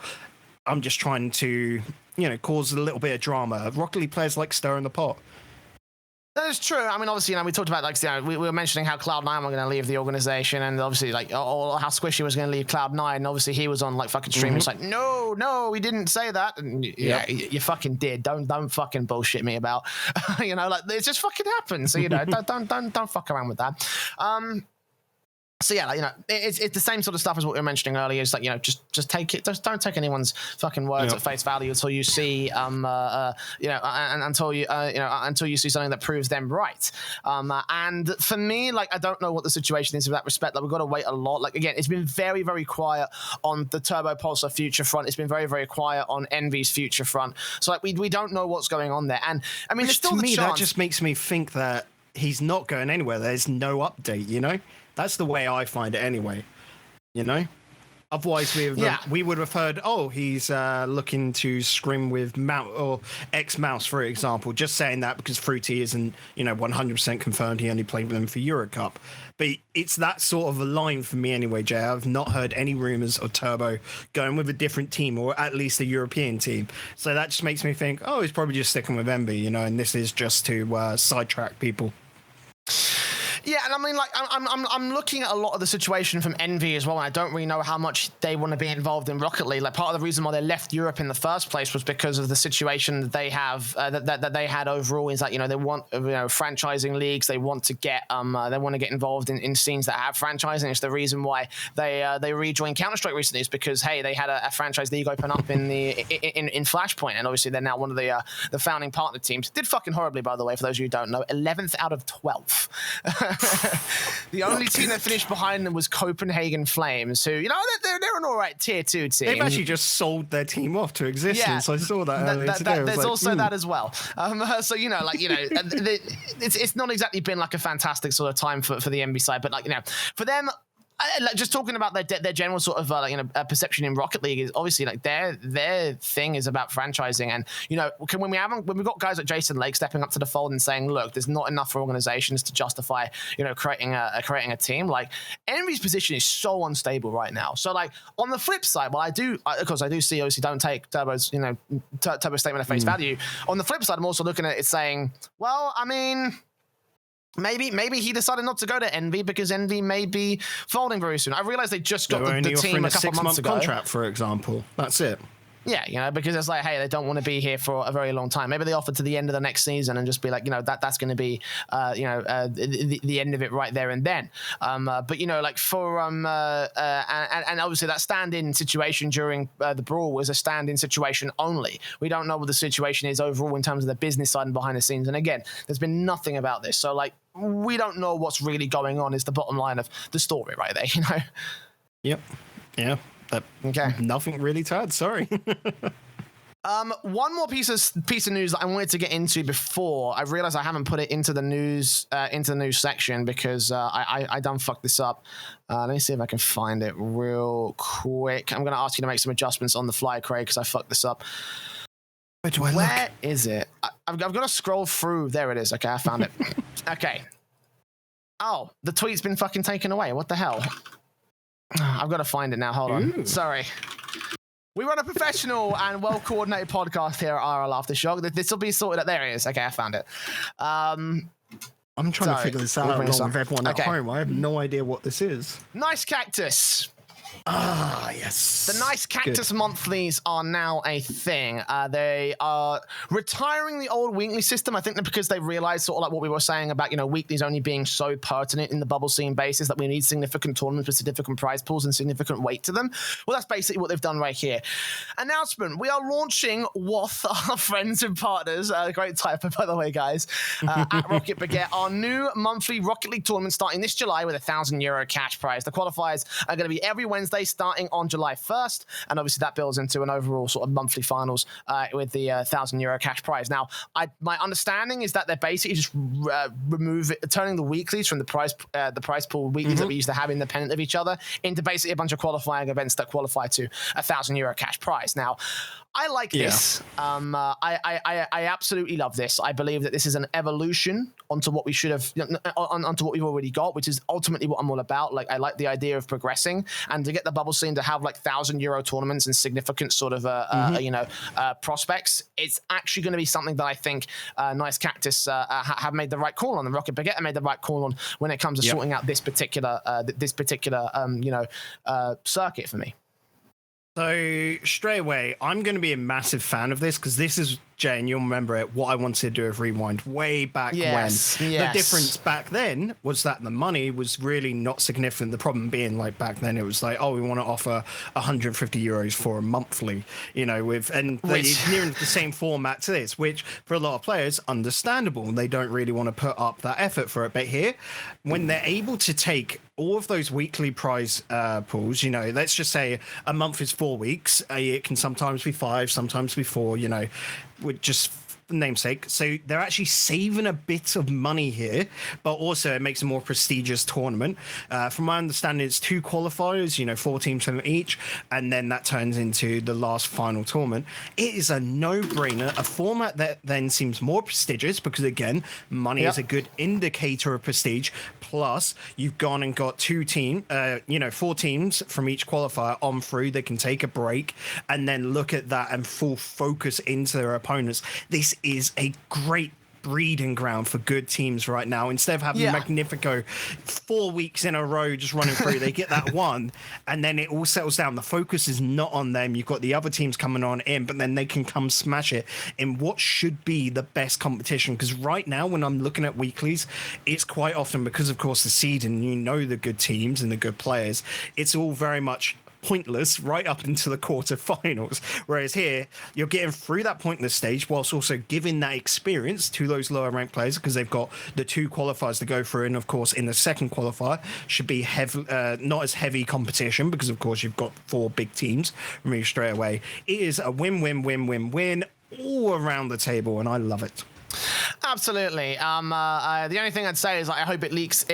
I'm just trying to, you know, cause a little bit of drama. Rocket League players like stirring the pot. That is true. I mean, obviously, you know, we talked about, like, you know, we were mentioning how Cloud9 were going to leave the organization, and obviously, like, or how Squishy was going to leave Cloud9. And obviously, he was on, like, fucking stream. It's like, no, we didn't say that. And yeah, you fucking did. Don't fucking bullshit me about, you know, like, it just fucking happened. So, you know, don't fuck around with that. So yeah, like, you know, it's the same sort of stuff as what we were mentioning earlier. It's like, you know, just take it. Just don't take anyone's fucking words at face value until you see, until you see something that proves them right. And for me, like, I don't know what the situation is in that respect. Like, we've got to wait a lot. Like, again, it's been very, very quiet on the Turbo Pulsar future front. It's been very, very quiet on Envy's future front. So like, we don't know what's going on there. And I mean, there's still the chance. That just makes me think that he's not going anywhere. There's no update, you know? That's the way I find it anyway, you know? Otherwise, we would have heard, oh, he's looking to scrim with Mouse, for example. Just saying that because Fruity isn't, 100% confirmed. He only played with them for Euro Cup. But it's that sort of a line for me anyway, Jay. I've not heard any rumours of Turbo going with a different team, or at least a European team. So that just makes me think, oh, he's probably just sticking with Envy, and this is just to sidetrack people. Yeah, and I mean, like, I'm looking at a lot of the situation from Envy as well, and I don't really know how much they want to be involved in Rocket League. Like, part of the reason why they left Europe in the first place was because of the situation that they have, that they had overall. Is that they want franchising leagues, they want to get involved in scenes that have franchising. It's the reason why they rejoined Counter-Strike recently, is because hey, they had a franchise league open up in Flashpoint, and obviously they're now one of the founding partner teams. Did fucking horribly, by the way, for those of you who don't know, 11th out of 12. The only team that finished behind them was Copenhagen Flames, who, they're an all right tier 2 team. They've actually just sold their team off to existence. Yeah. I saw that earlier today. There's also that as well. So, it's not exactly been like a fantastic sort of time for the NB side, but for them, just talking about their general sort of perception in Rocket League is obviously like their thing is about franchising, and when we've got guys like Jason Lake stepping up to the fold and saying, look, there's not enough for organizations to justify creating a team. Like, Envy's position is so unstable right now. So like on the flip side, well, of course I do see, obviously, don't take Turbo's Turbo's statement at face value. On the flip side, I'm also looking at it saying, well, I mean, Maybe he decided not to go to Envy because Envy may be folding very soon. I realized they just got the team a couple months ago. Contract, for example. That's it. Yeah, because it's like, hey, they don't want to be here for a very long time. Maybe they offer to the end of the next season and just be like, that's going to be, the end of it right there and then. But like for and obviously that stand-in situation during the brawl was a stand-in situation only. We don't know what the situation is overall in terms of the business side and behind the scenes. And again, there's been nothing about this. So like, we don't know what's really going on. Is the bottom line of the story right there? Yep. Yeah. Okay. Nothing really to add, sorry. One more piece of news that I wanted to get into before I realized I haven't put it into the news section because I done fucked this up. Let me see if I can find it real quick. I'm going to ask you to make some adjustments on the fly, Craig, because I fucked this up. Where is it? I've got to scroll through. There it is. Okay, I found it. Okay. Oh, the tweet's been fucking taken away. What the hell? I've got to find it now. Hold on. Ooh. Sorry. We run a professional and well-coordinated podcast here at RLAfterShock. This will be sorted out. There it is. Okay, I found it. I'm trying to figure this out along with everyone at home. I have no idea what this is. Nicecactus. Ah, yes. The Nicecactus monthlies are now a thing. They are retiring the old weekly system. I think that because they realized sort of like what we were saying about, weeklies only being so pertinent in the bubble scene basis that we need significant tournaments with significant prize pools and significant weight to them. Well, that's basically what they've done right here. Announcement. We are launching with our friends and partners, great typo, by the way, guys, at Rocket Baguette, our new monthly Rocket League tournament starting this July with €1,000 cash prize. The qualifiers are going to be every Wednesday starting on July 1st, and obviously that builds into an overall sort of monthly finals with the €1,000 cash prize. Now, my understanding is that they're basically just turning the weeklies from the prize pool weeklies that we used to have independent of each other into basically a bunch of qualifying events that qualify to €1,000 cash prize. Now, I like this. I absolutely love this. I believe that this is an evolution onto what we should have, onto what we've already got, which is ultimately what I'm all about. Like, I like the idea of progressing and to get the bubble scene to have like €1,000 tournaments and significant sort of prospects. It's actually going to be something that I think Nicecactus have made the right call on. The Rocket Baguette made the right call on when it comes to sorting out this particular circuit for me. So straight away, I'm going to be a massive fan of this because this is, Jay, and you'll remember it, what I wanted to do with Rewind way back when. The difference back then was that the money was really not significant. The problem being, like, back then it was like, oh, we want to offer €150 for a monthly, nearing the same format to this, which for a lot of players, understandable. They don't really want to put up that effort for it. But here, when they're able to take all of those weekly prize pools, let's just say a month is 4 weeks. It can sometimes be 5, sometimes be 4, with just namesake. So they're actually saving a bit of money here, but also it makes a more prestigious tournament. From my understanding, it's 2 qualifiers, 4 teams from each, and then that turns into the last final tournament. It is a no-brainer, a format that then seems more prestigious because, again, money is a good indicator of prestige. Plus, you've gone and got 4 teams from each qualifier on through. They can take a break and then look at that and full focus into their opponents. This is a great breeding ground for good teams right now. Instead of having Magnifico 4 weeks in a row just running through, they get that one and then it all settles down. The focus is not on them. You've got the other teams coming on in, but then they can come smash it in what should be the best competition. Because right now, when I'm looking at weeklies, it's quite often, because of course the seed and the good teams and the good players, it's all very much pointless right up into the quarterfinals. Whereas here, you're getting through that pointless stage whilst also giving that experience to those lower ranked players, because they've got the 2 qualifiers to go through. And of course, in the second qualifier should be not as heavy competition, because of course you've got 4 big teams from you straight away. It is a win-win-win-win-win all around the table, and I love it. Absolutely. The only thing I'd say is, I hope it loops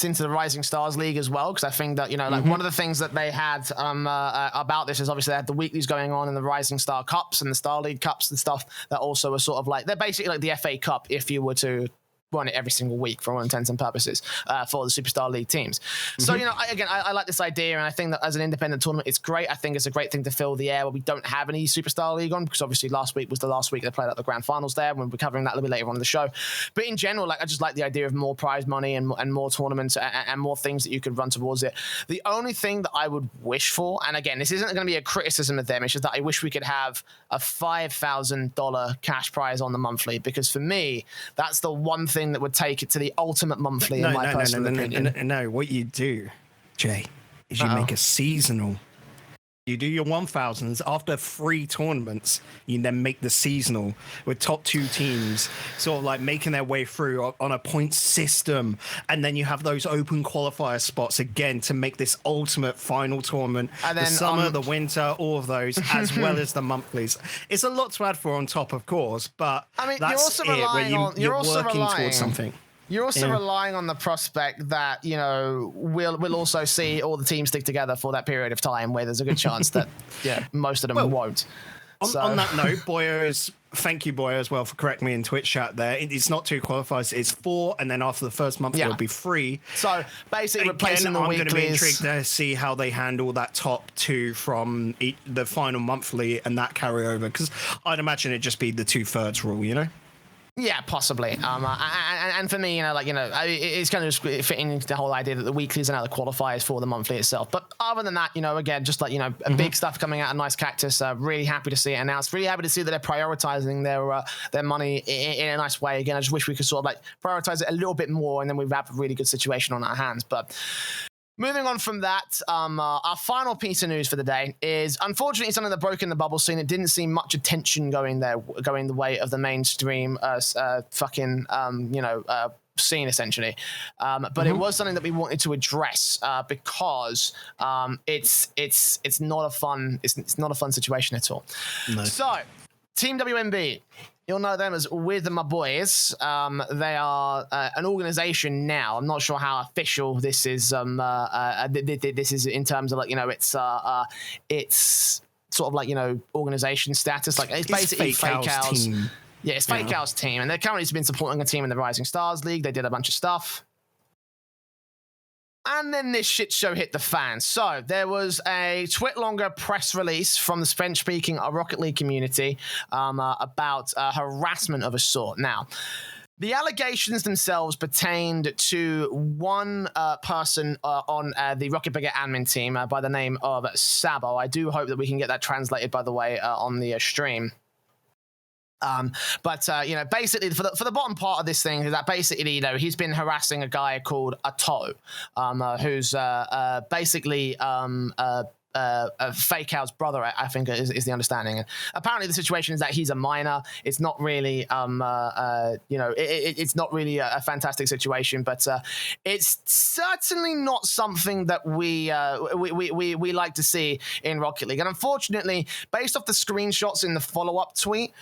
into the Rising Stars League as well, because I think that one of the things that they had about this is obviously they had the weeklies going on in the Rising Star Cups and the Star League Cups and stuff that also are sort of they're basically like the FA Cup if you were to run it every single week for all intents and purposes for the Superstar League teams. So, I like this idea, and I think that as an independent tournament, it's great. I think it's a great thing to fill the air where we don't have any Superstar League on, because obviously last week was the last week they played at the grand finals there. We'll be covering that a little bit later on in the show. But in general, I just like the idea of more prize money and more tournaments and more things that you could run towards it. The only thing that I would wish for, and again, this isn't going to be a criticism of them, it's just that I wish we could have a $5,000 cash prize on the monthly, because for me, that's the one thing that would take it to the ultimate monthly in my personal opinion. No, what you do, Jay, is you make a seasonal. You do your 1,000s after 3 tournaments. You then make the seasonal with top 2 teams sort of making their way through on a point system. And then you have those open qualifier spots again to make this ultimate final tournament. And then the summer, the winter, all of those, as well as the monthlies. It's a lot to add for on top, of course, but that's you're working towards something. You're also relying on the prospect that, we'll also see all the teams stick together for that period of time, where there's a good chance that most of them won't. On that note, thank you, Boyo, as well, for correcting me in Twitch chat there. It's not 2 qualifiers, it's 4, and then after the first month, it'll be 3. So basically, replacing the weeklies. I'm going to be intrigued to see how they handle that top 2 from the final monthly and that carryover, because I'd imagine it'd just be the 2/3 rule, Yeah, possibly. And for me, it's kind of just fitting into the whole idea that the weeklies are now the qualifiers for the monthly itself. But other than that, again, just big stuff coming out of Nicecactus. Really happy to see it announced. Really happy to see that they're prioritizing their money in a nice way. Again, I just wish we could sort of prioritize it a little bit more, and then we'd have a really good situation on our hands. But moving on from that, our final piece of news for the day is unfortunately something that broke in the bubble scene. It didn't seem much attention going the way of the mainstream scene, essentially. But it was something that we wanted to address because it's not a fun situation at all. No. So, Team WMB. You'll know them as With My Boys. They are an organization now. I'm not sure how official this is. This is in terms of it's sort of organization status. It's basically Fake Owl's team. Yeah, it's Fake Owl's team, and they're currently been supporting a team in the Rising Stars League. They did a bunch of stuff. And then this shit show hit the fan. So there was a twit-longer press release from the French-speaking Rocket League community about harassment of a sort. Now, the allegations themselves pertained to one person on the Rocket Brigade admin team by the name of Sabo. I do hope that we can get that translated, by the way, on the stream. Basically for the bottom part of this thing is that basically, he's been harassing a guy called Ato, who's basically Fake Out's brother, I think is the understanding. And apparently the situation is that he's a minor. It's not really, it's not really a fantastic situation, but it's certainly not something that we like to see in Rocket League. And unfortunately, based off the screenshots in the follow-up tweet,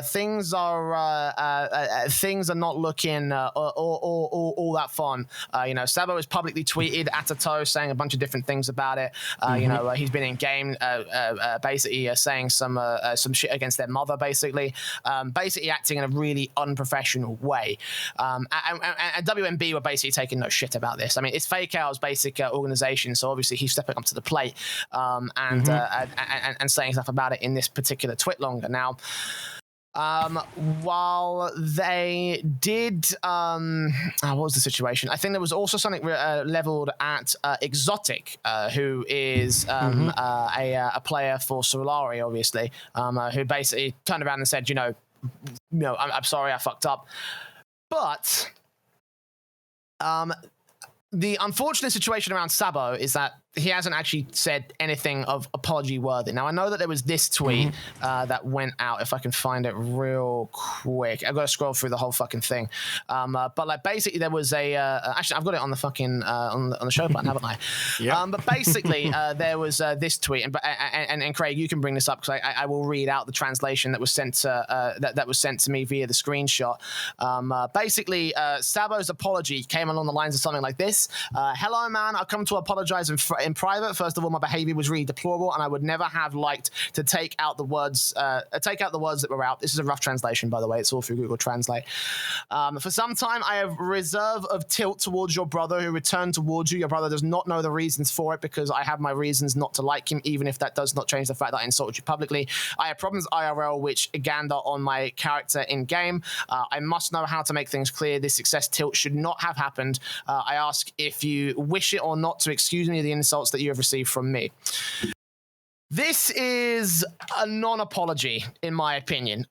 things are not looking all that fun. Sabo has publicly tweeted at a toe saying a bunch of different things about it. He's been in game basically saying some shit against their mother, basically acting in a really unprofessional way. And WMB were basically taking no shit about this. I mean, it's Fake Out's basic organization, so obviously he's stepping up to the plate and saying stuff about it in this particular twit longer. Now, while they did, what was the situation? I think there was also something leveled at Exotic, who is a player for Solari, obviously, who basically turned around and said, I'm sorry, I fucked up. But the unfortunate situation around Sabo is that he hasn't actually said anything of apology worthy. Now, I know that there was this tweet that went out, if I can find it real quick. I've got to scroll through the whole fucking thing. But like basically there was actually I've got it on the fucking, on the show button, haven't I? Yeah. But basically there was this tweet, and Craig, you can bring this up because I will read out the translation that was sent to, that was sent to me via the screenshot. Basically, Sabo's apology came along the lines of something like this. Hello, man. I've come to apologize in private. First of all, my behavior was really deplorable, and I would never have liked to take out the words that were out. This is a rough translation, by the way. It's all through Google Translate. For some time, I have reserve of tilt towards your brother who returned towards you. Your brother does not know the reasons for it because I have my reasons not to like him, even if that does not change the fact that I insulted you publicly. I have problems IRL which gander on my character in game. I must know how to make things clear. This success tilt should not have happened. I ask if you wish it or not to excuse me of the insults that you have received from me. This is a non-apology, in my opinion.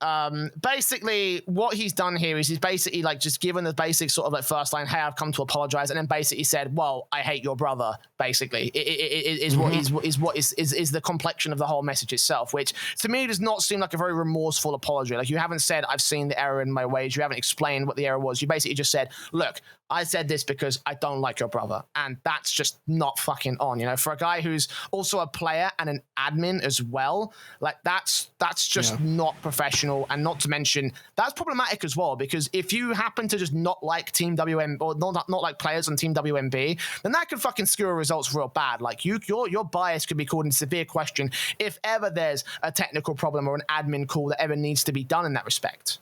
Basically, what he's done here is he's basically like just given the basic sort of like first line, hey, I've come to apologize, and then basically said, well, I hate your brother, basically. Is the complexion of the whole message itself, which to me does not seem like a very remorseful apology. Like, you haven't said, I've seen the error in my ways. You haven't explained what the error was. You basically just said, look, I said this because I don't like your brother. And that's just not fucking on, for a guy who's also a player and an admin as well. Like, that's just not professional. And not to mention, that's problematic as well, because if you happen to just not like Team WM or not like players on Team WMB, then that could fucking skew results real bad. Like, your bias could be called into severe question if ever there's a technical problem or an admin call that ever needs to be done in that respect.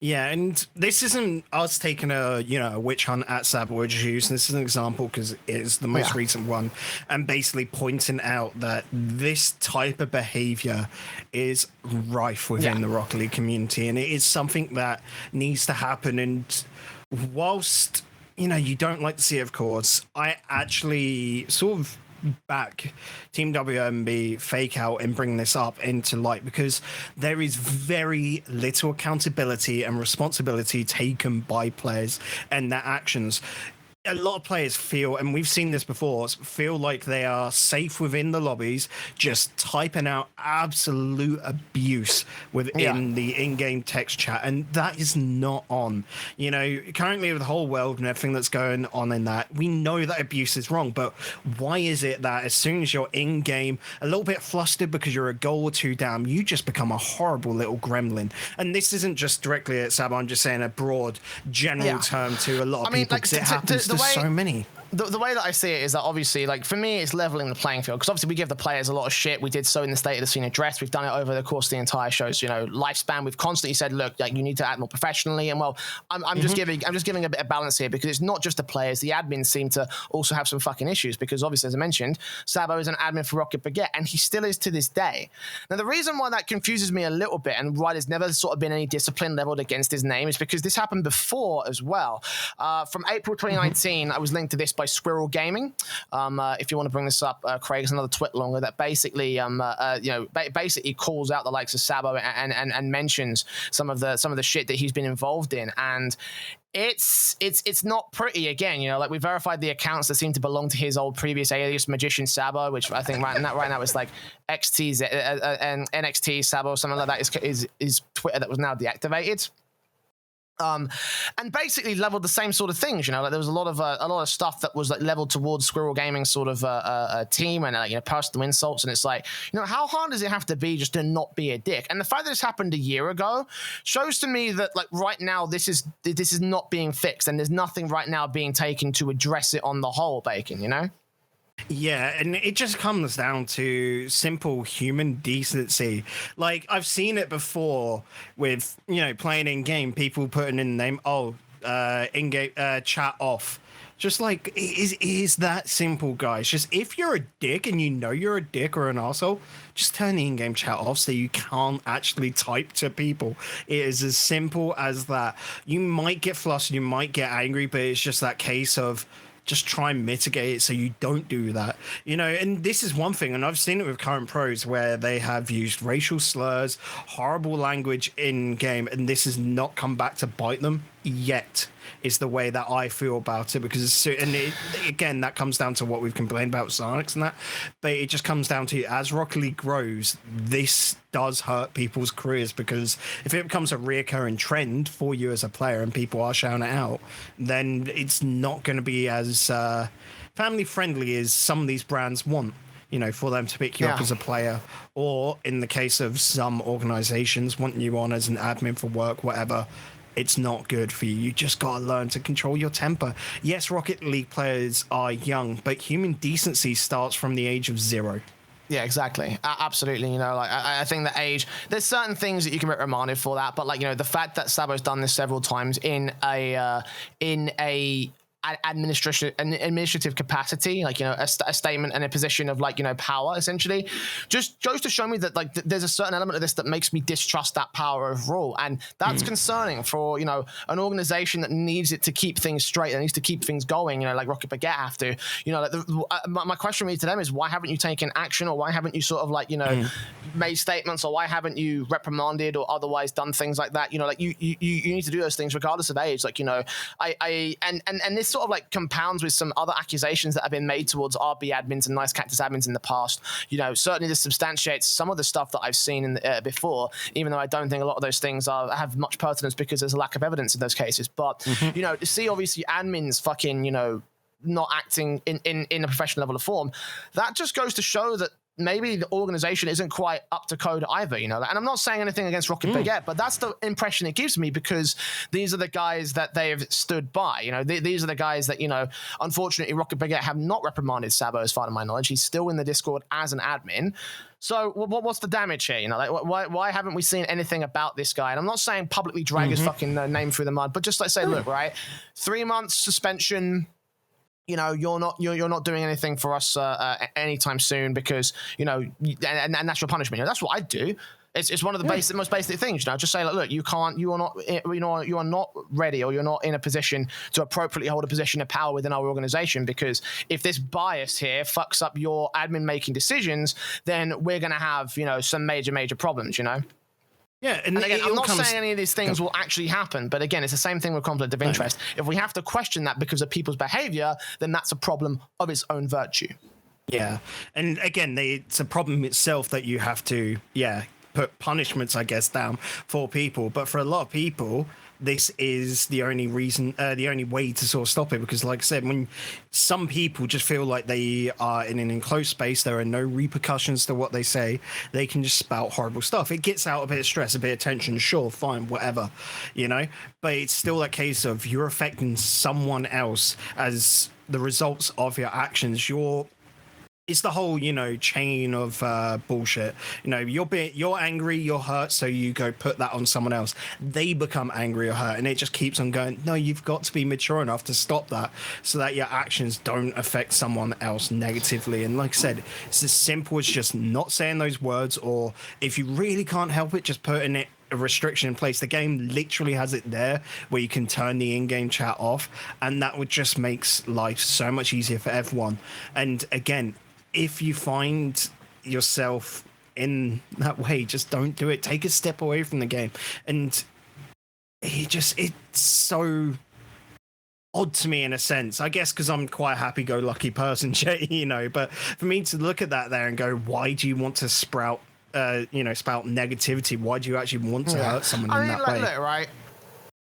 Yeah, and this isn't us taking a witch hunt at Sabo or Juice. This is an example because it's the most recent one, and basically pointing out that this type of behavior is rife within the Rocket League community, and it is something that needs to happen. And whilst you don't like to see it, of course, I actually sort of back Team WMB Fake Out and bring this up into light, because there is very little accountability and responsibility taken by players and their actions. A lot of players feel, and we've seen this before, feel like they are safe within the lobbies, just typing out absolute abuse within the in-game text chat, and that is not on. Currently with the whole world and everything that's going on in that, we know that abuse is wrong, but why is it that as soon as you're in-game, a little bit flustered because you're a goal or two down, you just become a horrible little gremlin? And this isn't just directly at Sabo, I'm just saying a broad, general term to a lot of people, because it happens to so many. The way that I see it is that obviously, like, for me, it's leveling the playing field, because obviously we give the players a lot of shit. We did so in the State of the Scene address. We've done it over the course of the entire show's lifespan. We've constantly said, look, like, you need to act more professionally. And well, I'm just giving a bit of balance here, because it's not just the players. The admins seem to also have some fucking issues, because obviously, as I mentioned, Sabo is an admin for Rocket Baguette, and he still is to this day. Now, the reason why that confuses me a little bit, and why there's never sort of been any discipline leveled against his name, is because this happened before as well. From April 2019, I was linked to this by by Squirrel Gaming. If you want to bring this up, Craig, is another twit longer that basically, basically calls out the likes of Sabo and mentions some of the shit that he's been involved in, and it's not pretty. Again, like we verified the accounts that seem to belong to his old previous alias, Magician Sabo, which I think right now is like XT's and NXT Sabo, something like that is Twitter that was now deactivated. And basically leveled the same sort of things, like there was a lot of stuff that was like leveled towards Squirrel Gaming sort of a team, and personal insults, and it's like, how hard does it have to be just to not be a dick? And the fact that this happened a year ago shows to me that like right now this is not being fixed, and there's nothing right now being taken to address it on the whole, Bacon, Yeah, and it just comes down to simple human decency. Like, I've seen it before with, playing in-game, people putting in the name, in-game chat off. Just like, it is that simple, guys. Just, if you're a dick and you're a dick or an arsehole, just turn the in-game chat off so you can't actually type to people. It is as simple as that. You might get flustered, you might get angry, but it's just that case of, just try and mitigate it so you don't do that, and this is one thing, and I've seen it with current pros where they have used racial slurs, horrible language in game, and this has not come back to bite them yet, is the way that I feel about it, because again, that comes down to what we've complained about with Psyonix and that, but it just comes down to, as Rocket League grows, this does hurt people's careers, because if it becomes a reoccurring trend for you as a player and people are shouting it out, then it's not going to be as family friendly as some of these brands want, for them to pick you up as a player, or in the case of some organizations, want you on as an admin for work, whatever. It's not good for you. You just got to learn to control your temper. Yes, Rocket League players are young, but human decency starts from the age of 0. Yeah, exactly. Absolutely. I think that age, there's certain things that you can get reminded for that, but the fact that Sabo's done this several times in a administrative capacity, a statement and a position of power, essentially, just goes to show me that there's a certain element of this that makes me distrust that power overall, and that's concerning for an organization that needs it to keep things straight, that needs to keep things going, like Rocket Baguette have to. My question really to them is, why haven't you taken action, or why haven't you sort of made statements, or why haven't you reprimanded or otherwise done things like that? You need to do those things regardless of age. And this sort of compounds with some other accusations that have been made towards RB admins and Nicecactus admins in the past. Certainly this substantiates some of the stuff that I've seen in before, even though I don't think a lot of those things have much pertinence because there's a lack of evidence in those cases. But, to see obviously admins fucking, not acting in a professional level of form, that just goes to show that maybe the organization isn't quite up to code either, and I'm not saying anything against Rocket Baguette, but that's the impression it gives me, because these are the guys that they've stood by, these are the guys that, unfortunately Rocket Baguette have not reprimanded Sabo as far as my knowledge. He's still in the Discord as an admin. So what's the damage here? Why haven't we seen anything about this guy? And I'm not saying publicly drag his fucking name through the mud, but just say, look, right, 3 months suspension, you're not doing anything for us anytime soon, because and that's your punishment. That's what I'd do. It's one of the most basic things. Just say, look, you are not ready, or you're not in a position to appropriately hold a position of power within our organization, because if this bias here fucks up your admin making decisions, then we're going to have some major problems. Yeah, and again, I'm not saying any of these things will actually happen, but again, it's the same thing with conflict of interest. If we have to question that because of people's behavior, then that's a problem of its own virtue. Yeah, and again, it's a problem itself that you have to, put punishments, I guess, down for people. But for a lot of people, this is the only reason, the only way to sort of stop it. Because like I said, when some people just feel like they are in an enclosed space, there are no repercussions to what they say, they can just spout horrible stuff. It gets out a bit of stress, a bit of tension, sure, fine, whatever, but it's still that case of you're affecting someone else as the results of your actions. It's the whole, chain of bullshit. You're angry, you're hurt, so you go put that on someone else. They become angry or hurt, and it just keeps on going. No, you've got to be mature enough to stop that, so that your actions don't affect someone else negatively. And like I said, it's as simple as just not saying those words, or if you really can't help it, just putting it a restriction in place. The game literally has it there where you can turn the in-game chat off, and that would just makes life so much easier for everyone. And again, if you find yourself in that way, just don't do it. Take a step away from the game. And it's so odd to me in a sense, I guess, because I'm quite a happy-go-lucky person, you know, but for me to look at that there and go, why do you want to spout negativity? Why do you actually want to hurt someone in that way? Look, right?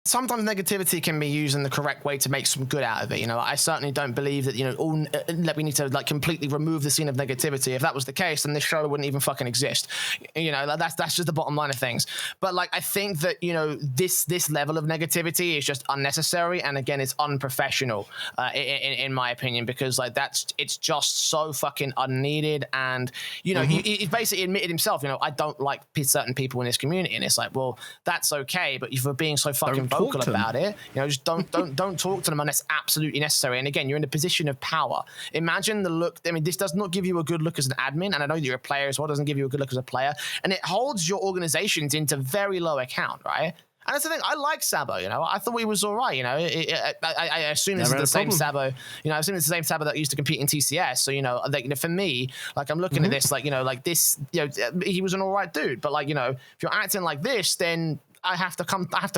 Sometimes negativity can be used in the correct way to make some good out of it. You know, I certainly don't believe that, you know, that we need to like completely remove the scene of negativity. If that was the case, then this show wouldn't even fucking exist. You know, that's just the bottom line of things. But like, I think that, you know, this level of negativity is just unnecessary, and again, it's unprofessional, in my opinion, because like it's just so fucking unneeded. And you know, he basically admitted himself, you know, I don't like certain people in this community, and it's like, well, that's okay, but if you're being so fucking vocal about it, you know, just don't talk to them unless absolutely necessary. And again, you're in a position of power. Imagine the look. I mean, this does not give you a good look as an admin, and I know that you're a player as well. It doesn't give you a good look as a player, and it holds your organizations into very low account, right? And that's the thing. I like Sabo. You know, I thought he was all right. You know, I assume this is the same Sabo. You know, I assume it's the same Sabo that used to compete in TCS. So you know, like, you know, for me, like I'm looking at this, like, you know, like this. You know, he was an all right dude, but like, you know, if you're acting like this, then I have to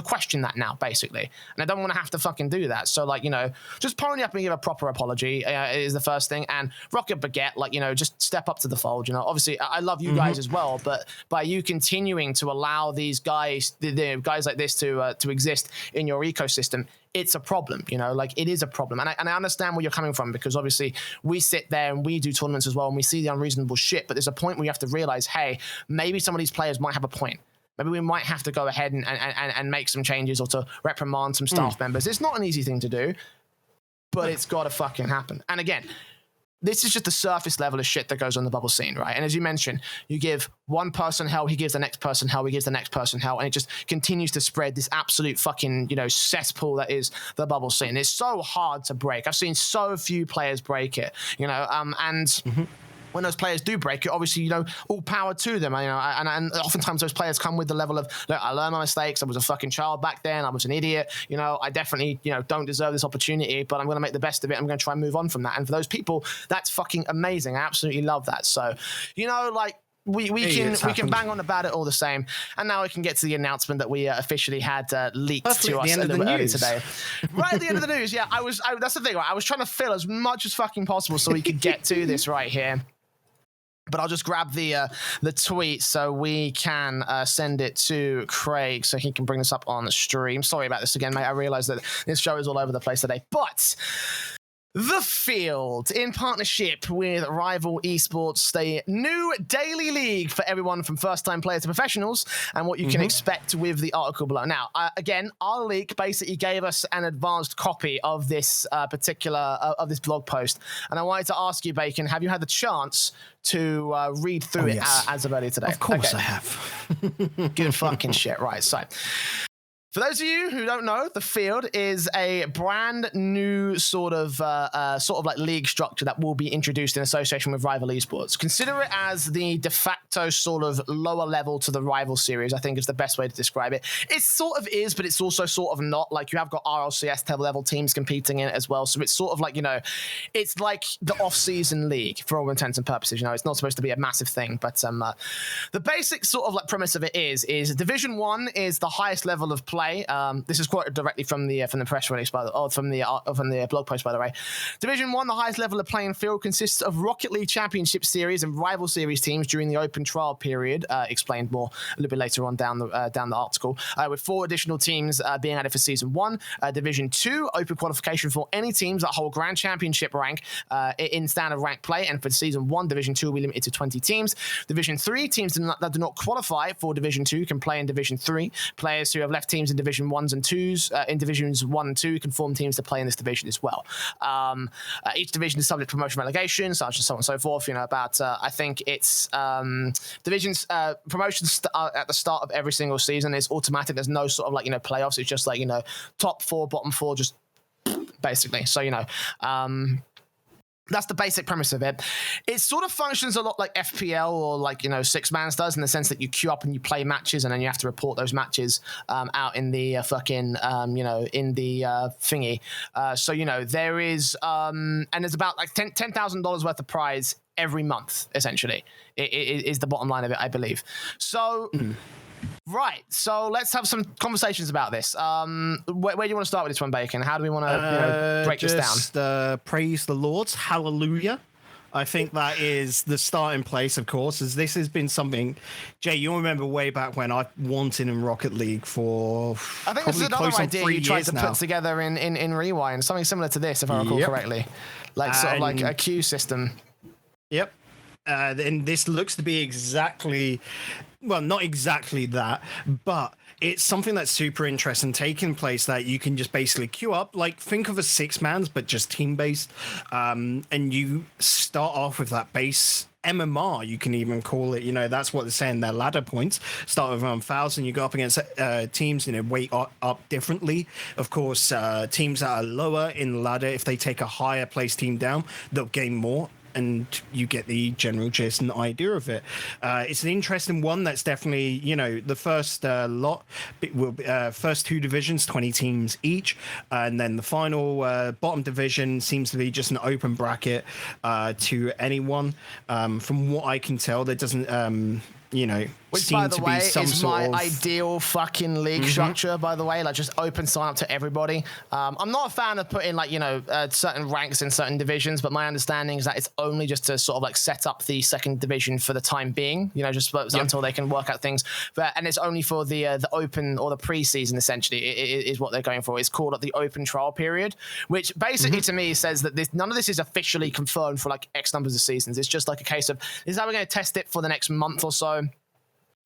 question that now, basically. And I don't want to have to fucking do that. So, like, you know, just pony up and give a proper apology is the first thing. And Rocket Baguette, like, you know, just step up to the fold. You know, obviously, I love you guys as well, but by you continuing to allow these guys, the guys like this to exist in your ecosystem, it's a problem, you know, like it is a problem. And I understand where you're coming from, because obviously we sit there and we do tournaments as well and we see the unreasonable shit, but there's a point where you have to realize, hey, maybe some of these players might have a point. Maybe we might have to go ahead and make some changes, or to reprimand some staff members. It's not an easy thing to do, but it's got to fucking happen. And again, this is just the surface level of shit that goes on the bubble scene, right? And as you mentioned, you give one person hell, he gives the next person hell, he gives the next person hell, and it just continues to spread this absolute fucking, you know, cesspool that is the bubble scene. It's so hard to break. I've seen so few players break it, you know, when those players do break it, obviously, you know, all power to them. You know, and oftentimes those players come with the level of, look, I learned my mistakes. I was a fucking child back then. I was an idiot. You know, I definitely, you know, don't deserve this opportunity, but I'm going to make the best of it. I'm going to try and move on from that. And for those people, that's fucking amazing. I absolutely love that. So, you know, like, we can bang on about it all the same, and now we can get to the announcement that we officially had leaked to us a little bit earlier today. Right at the end of the news, yeah. That's the thing. Right? I was trying to fill as much as fucking possible so we could get to this right here. But I'll just grab the tweet so we can send it to Craig so he can bring this up on the stream. Sorry about this again, mate. I realize that this show is all over the place today, but The Field, in partnership with Rival Esports, the new daily league for everyone from first-time players to professionals, and what you can expect with the article below. Now, again, our leak basically gave us an advanced copy of this of this blog post, and I wanted to ask you, Bacon, have you had the chance to read through it as of earlier today? Of course I have. Good fucking shit. Right, so for those of you who don't know, The Field is a brand new sort of like league structure that will be introduced in association with Rival Esports. Consider it as the de facto sort of lower level to the Rival series, I think is the best way to describe it. It sort of is, but it's also sort of not. Like, you have got RLCS level teams competing in it as well. So it's sort of like, you know, it's like the off-season league for all intents and purposes. You know, it's not supposed to be a massive thing, but the basic sort of like premise of it is Division 1 is the highest level of play. This is quoted directly from the press release, from the blog post, by the way. Division 1, the highest level of playing field, consists of Rocket League Championship Series and Rival Series teams during the open trial period. Explained more a little bit later on down the article. With 4 additional teams being added for Season 1. Division 2, open qualification for any teams that hold Grand Championship rank in standard rank play. And for Season 1, Division 2 will be limited to 20 teams. Division 3, teams that do not qualify for Division 2 can play in Division 3. Players who have left teams in Division 1s and 2s, in Divisions 1 and 2, can form teams to play in this division as well. Each division is subject to promotion relegation, such and so on and so forth. You know, about, I think it's divisions, promotions at the start of every single season is automatic. There's no sort of like, you know, playoffs. It's just like, you know, top 4, bottom 4, just basically. So, you know, That's the basic premise of it. It sort of functions a lot like FPL or like, you know, Six Mans does, in the sense that you queue up and you play matches, and then you have to report those matches out in the you know, in the thingy. So, you know, there is, and there's about like $10,000 worth of prize every month, essentially, is the bottom line of it, I believe. So... Right, so let's have some conversations about this. Where do you want to start with this one, Bacon? How do we want to break this down? Praise the Lord's, hallelujah. I think that is the starting place, of course, as this has been something, Jay, you'll remember way back when I wanted in Rocket League for I think this is another idea you tried to put together in Rewind, something similar to this, if I recall correctly. Like sort of like a queue system. Yep. And this looks to be exactly... Well, not exactly that, but it's something that's super interesting taking place that you can just basically queue up. Like, think of a Six-Mans, but just team-based. And you start off with that base MMR, you can even call it. You know, that's what they're saying, their ladder points. Start with 1,000, you go up against teams, you know, weight up differently. Of course, teams that are lower in the ladder, if they take a higher placed team down, they'll gain more. And you get the general gist and idea of it. It's an interesting one. That's definitely, you know, the first lot will be first two divisions, 20 teams each, and then the final bottom division seems to be just an open bracket to anyone. From what I can tell, there doesn't, you know, which, by the way, is my ideal fucking league structure, by the way. Like, just open sign up to everybody. I'm not a fan of putting, like, you know, certain ranks in certain divisions, but my understanding is that it's only just to sort of, like, set up the second division for the time being, you know, just until they can work out things. And it's only for the open or the pre-season, essentially, is what they're going for. It's called the open trial period, which basically, to me, says that none of this is officially confirmed for, like, X numbers of seasons. It's just, like, a case of, this is how we're going to test it for the next month or so.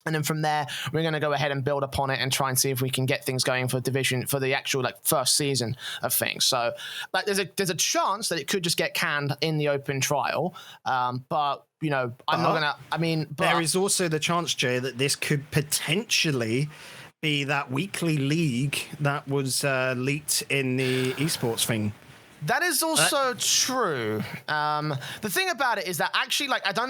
And then from there, we're going to go ahead and build upon it and try and see if we can get things going for division, for the actual, like, first season of things. So, like, there's a chance that it could just get canned in the open trial. But, you know, I'm not going to, I mean... But there is also the chance, Jay, that this could potentially be that weekly league that was leaked in the esports thing. That is also true. The thing about it is that actually, like, I don't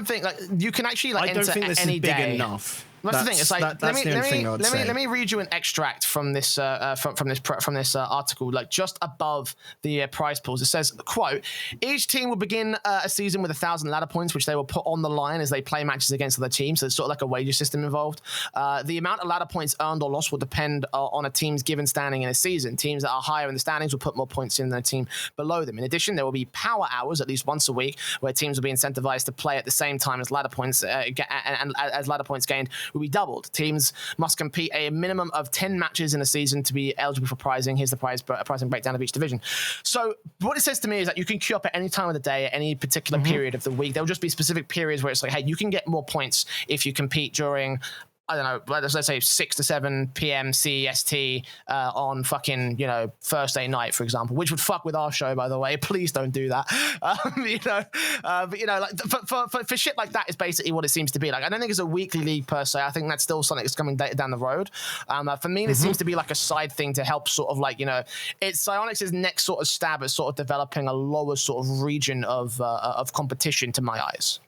think like you can actually, like, enter any day. Big enough. That's the thing. It's like, let me read you an extract from this article, like, just above the prize pools. It says, quote, each team will begin a season with 1,000 ladder points, which they will put on the line as they play matches against other teams. So there's sort of like a wager system involved. The amount of ladder points earned or lost will depend on a team's given standing in a season. Teams that are higher in the standings will put more points in than a team below them. In addition, there will be power hours at least once a week where teams will be incentivized to play at the same time as ladder points, and as ladder points gained will be doubled. Teams must compete a minimum of 10 matches in a season to be eligible for prizing. Here's the pricing breakdown of each division. So what it says to me is that you can queue up at any time of the day, at any particular period of the week. There'll just be specific periods where it's like, hey, you can get more points if you compete during, I don't know, let's say 6 to 7 p.m. CEST on fucking, you know, Thursday night, for example, which would fuck with our show, by the way. Please don't do that. You know, but, you know, like, for shit like that is basically what it seems to be. Like, I don't think it's a weekly league per se. I think that's still something that's coming down the road. For me, it seems to be like a side thing to help sort of, like, you know, it's Psyonix's next sort of stab at sort of developing a lower sort of region of competition, to my eyes.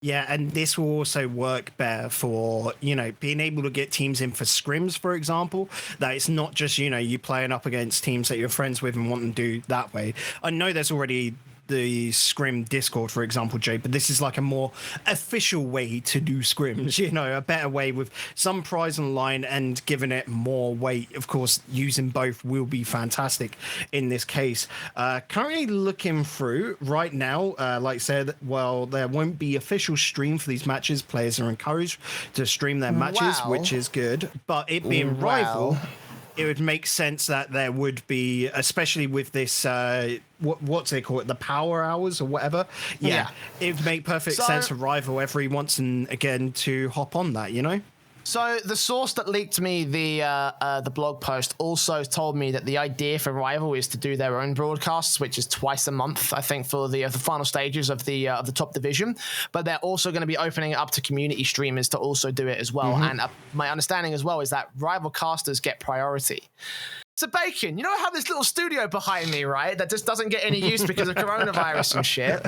Yeah, and this will also work better for, you know, being able to get teams in for scrims, for example. That it's not just, you know, you playing up against teams that you're friends with and want to do that way. I know there's already the scrim Discord, for example, Jay, but this is like a more official way to do scrims, you know, a better way with some prize on the line and giving it more weight. Of course, using both will be fantastic in this case. Currently looking through right now, like I said, well, there won't be official stream for these matches. Players are encouraged to stream their matches, which is good, but it being rival, it would make sense that there would be, especially with this, what's they call it, the power hours or whatever. Yeah. It would make perfect sense for Rival every once and again to hop on that, you know? So the source that leaked me the blog post also told me that the idea for Rival is to do their own broadcasts, which is twice a month, I think, for the final stages of the top division. But they're also going to be opening it up to community streamers to also do it as well. And my understanding as well is that Rival casters get priority. So Bacon, you know I have this little studio behind me, right? That just doesn't get any use because of coronavirus and shit.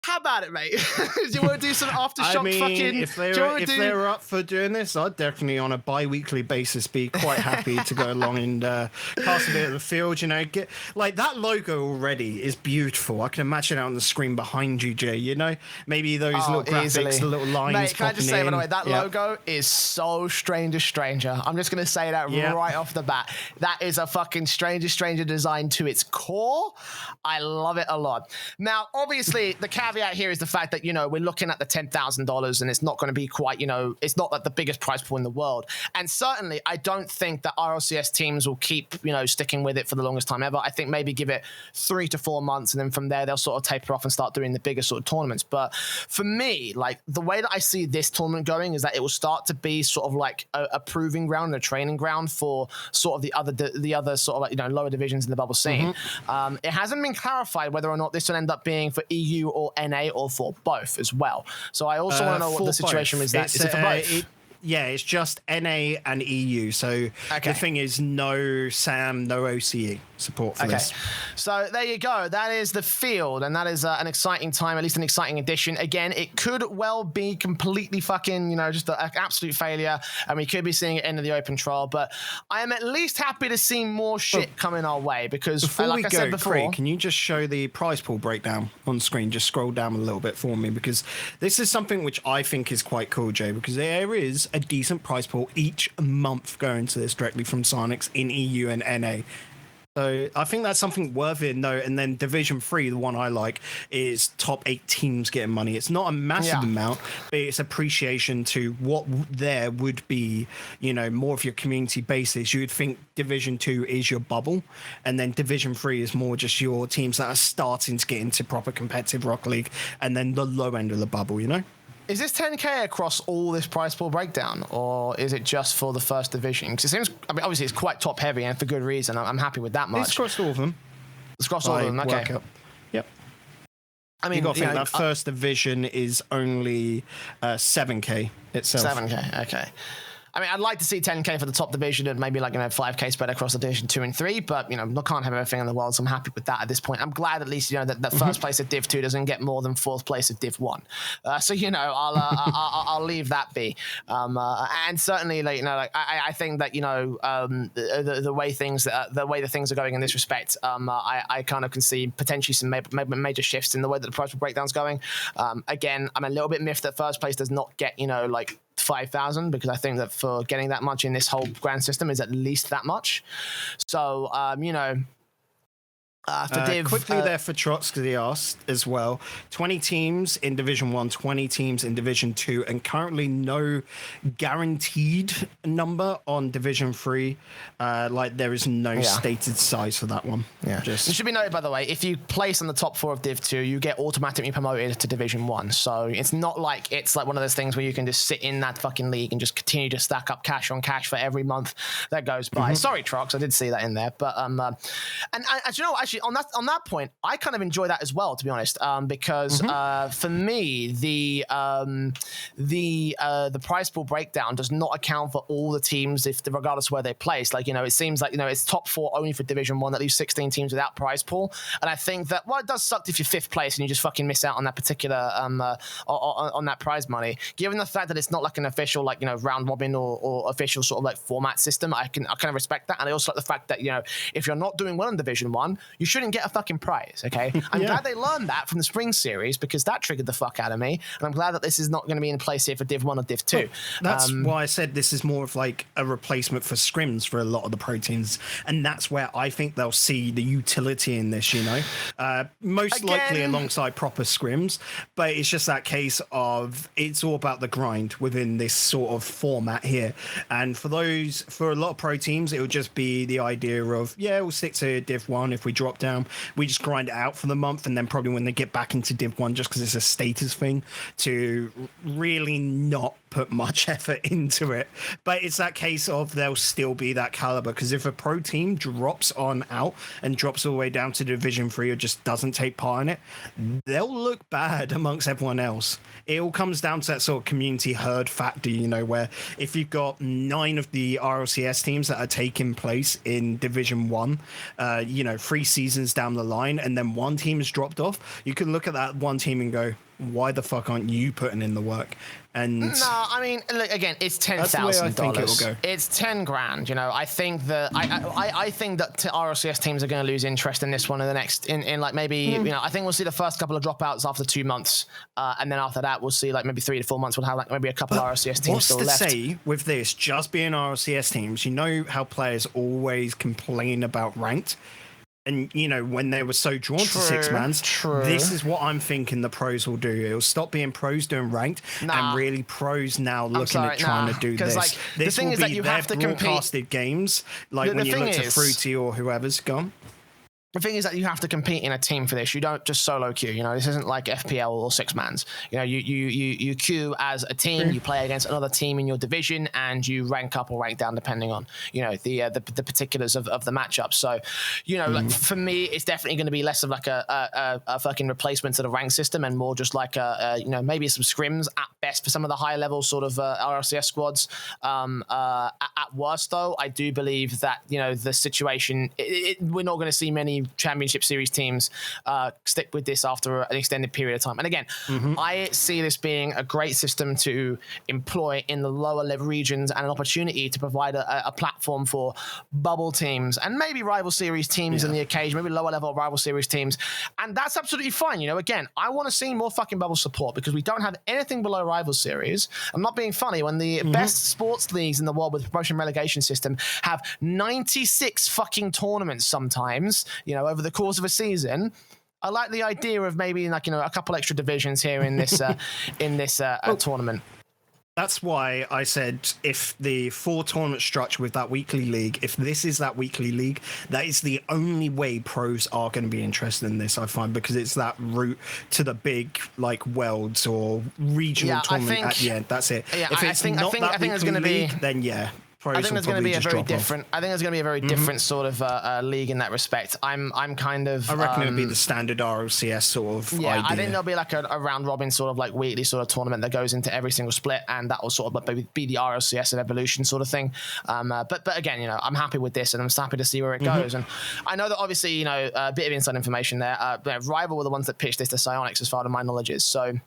How about it, mate? Do you want to do some aftershock fucking... If they're up for doing this, I'd definitely on a bi-weekly basis be quite happy to go along and cast a bit of the field, you know. Get like that logo already is beautiful. I can imagine it on the screen behind you, Jay, you know? Maybe those little graphics, easily. the little lines. Mate, can I just say, by the way, that yeah. logo is so Stranger Stranger. I'm just going to say that right off the bat. That is a fucking Stranger Stranger design to its core. I love it a lot. Now, obviously, the caveat here is the fact that, you know, we're looking at the $10,000 and it's not going to be quite, you know, it's not like the biggest prize pool in the world. And certainly, I don't think that RLCS teams will keep, you know, sticking with it for the longest time ever. I think maybe give it 3 to 4 months and then from there, they'll sort of taper off and start doing the bigger sort of tournaments. But for me, like the way that I see this tournament going is that it will start to be sort of like a proving ground, a training ground for sort of the other sort of like, you know, lower divisions in the bubble scene. It hasn't been clarified whether or not this will end up being for EU or NA or for both as well. So I also want to know what the situation is. Is it for both? It's just NA and EU. So the thing is, no SAM, no OCE support for this. So there you go. That is the field, and that is an exciting time, at least an exciting edition. Again, it could well be completely fucking, you know, just an absolute failure, and we could be seeing it end of the open trial. But I am at least happy to see more shit coming our way because, like I said before, Craig, can you just show the prize pool breakdown on screen? Just scroll down a little bit for me because this is something which I think is quite cool, Jay, because there is a decent prize pool each month going to this directly from Psyonix in EU and NA. So I think that's something worthy of note. And then Division 3, the one I like, is top 8 teams getting money. It's not a massive amount, but it's appreciation to what there would be, you know, more of your community basis. You would think Division 2 is your bubble, and then Division 3 is more just your teams that are starting to get into proper competitive Rocket League, and then the low end of the bubble, you know? Is this 10K across all this prize pool breakdown, or is it just for the first division? Because it seems, I mean, obviously it's quite top heavy and for good reason. I'm happy with that much. It's across all of them. It's across all of them, okay. Yep. I mean, you got to think that first division is only 7K itself. 7K, okay. I mean, I'd like to see 10K for the top division and maybe like, you know, 5K spread across the division 2 and 3, but, you know, I can't have everything in the world, so I'm happy with that at this point. I'm glad at least, you know, that first place of Div 2 doesn't get more than fourth place of Div 1. So, you know, I'll leave that be. And certainly, like, you know, like I think that, you know, the way the things are going in this respect, I kind of can see potentially some major shifts in the way that the prize breakdown's going. Again, I'm a little bit miffed that first place does not get, you know, like 5,000, because I think that for getting that much in this whole grand system is at least that much. So, you know, for Div, quickly there for Trots, because he asked as well. 20 teams in Division 1, 20 teams in Division 2, and currently no guaranteed number on Division 3. Like there is no stated size for that one. Yeah. It should be noted, by the way, if you place on the top 4 of Div 2, you get automatically promoted to Division 1. So it's not like it's like one of those things where you can just sit in that fucking league and just continue to stack up cash on cash for every month that goes by. Sorry, Trox, I did see that in there. But and you know, actually, on that point, I kind of enjoy that as well, to be honest, because for me, the prize pool breakdown does not account for all the teams, regardless of where they place. Like, you know, it seems like, you know, it's top 4 only for Division 1, that leaves 16 teams without prize pool, and I think that, well, it does suck if you're 5th place and you just fucking miss out on that particular on that prize money. Given the fact that it's not like an official, like, you know, round robin or official sort of like format system, I kind of respect that, and I also like the fact that, you know, if you're not doing well in Division 1, you shouldn't get a fucking prize, okay? I'm glad they learned that from the spring series, because that triggered the fuck out of me, and I'm glad that this is not going to be in place here for Div 1 or Div 2. Well, that's why I said this is more of like a replacement for scrims for a lot of the pro teams, and that's where I think they'll see the utility in this, you know? Most likely alongside proper scrims, but it's just that case of it's all about the grind within this sort of format here. And for a lot of pro teams, it would just be the idea of, yeah, we'll stick to Div 1. If we drop drop down. We just grind it out for the month, and then probably when they get back into Div 1, just because it's a status thing, to really not put much effort into it. But it's that case of there'll still be that caliber, because if a pro team drops on out and drops all the way down to Division 3 or just doesn't take part in it, they'll look bad amongst everyone else. It all comes down to that sort of community herd factor, you know, where if you've got 9 of the RLCS teams that are taking place in Division 1, you know, 3 seasons down the line, and then one team has dropped off, you can look at that one team and go, why the fuck aren't you putting in the work? And no, I mean, look, again, it's $10,000. It's 10 grand. You know, I think that I think that RLCS teams are going to lose interest in this one in the next in like maybe you know, I think we'll see the first couple of dropouts after 2 months, and then after that we'll see like maybe 3 to 4 months we'll have like maybe a couple of RLCS teams still left. What's to say with this just being RLCS teams? You know how players always complain about ranked. And, you know, when they were so drawn to 6-mans, this is what I'm thinking the pros will do. It'll stop being pros doing ranked and really pros now looking at trying to do this. Like, this will be their broadcasted games, like when you look to Fruity or whoever's gone. The thing is that you have to compete in a team for this. You don't just solo queue. You know, this isn't like FPL or 6-mans. You know, you queue as a team. You play against another team in your division, and you rank up or rank down depending on, you know, the particulars of the matchup. So, you know, like for me, it's definitely going to be less of like a fucking replacement to the rank system, and more just like you know, maybe some scrims at best for some of the high level sort of RLCS squads. At worst, though, I do believe that, you know, the situation we're not going to see many Championship Series teams stick with this after an extended period of time. And again, I see this being a great system to employ in the lower level regions, and an opportunity to provide a platform for bubble teams and maybe rival series teams in the occasion, maybe lower level rival series teams. And that's absolutely fine. You know, again, I want to see more fucking bubble support, because we don't have anything below rival series. I'm not being funny. When the best sports leagues in the world with the promotion relegation system have 96 fucking tournaments sometimes, you know, over the course of a season, I like the idea of maybe like, you know, a couple extra divisions here in this tournament. That's why I said if the 4 tournament structure with that weekly league, if this is that weekly league, that is the only way pros are going to be interested in this, I find, because it's that route to the big like worlds or regional tournament at the end. That's it. Yeah, if it's not that weekly league, then yeah. I think there's going to be a very different. I think there's going to be a very different sort of league in that respect. I'm kind of. I reckon it'll be the standard RLCS sort of. Yeah, idea. I think there'll be like a round robin sort of like weekly sort of tournament that goes into every single split, and that will sort of like be the RLCS and evolution sort of thing. But again, you know, I'm happy with this, and I'm just happy to see where it goes. And I know that obviously, you know, a bit of inside information there. Rival were the ones that pitched this to Psyonix, as far as my knowledge is. So.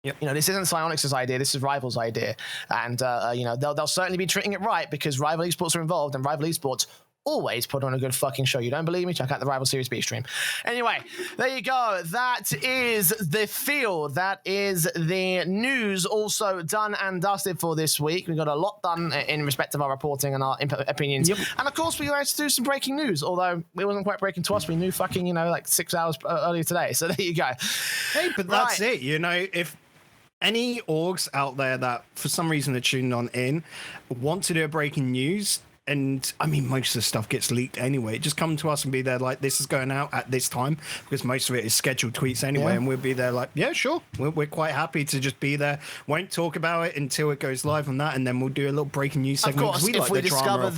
Yep. You know, this isn't Psyonix's idea. This is Rival's idea, and you know, they'll certainly be treating it right, because Rival Esports are involved, and Rival Esports always put on a good fucking show. You don't believe me? Check out the Rival Series B stream. Anyway, there you go. That is the field. That is the news also done and dusted for this week. We got a lot done in respect of our reporting and our opinions. Yep. And of course, we managed to do some breaking news, although it wasn't quite breaking to us. We knew fucking, you know, like 6 hours earlier today. So there you go. Hey, but that's it. You know, if any orgs out there that for some reason are tuning on in want to do a breaking news, and I mean, most of the stuff gets leaked anyway. Just come to us and be there like, this is going out at this time, because most of it is scheduled tweets anyway. And we'll be there like, yeah, sure. We're quite happy to just be there. Won't talk about it until it goes live on that, and then we'll do a little breaking news segment. Of course, if we discover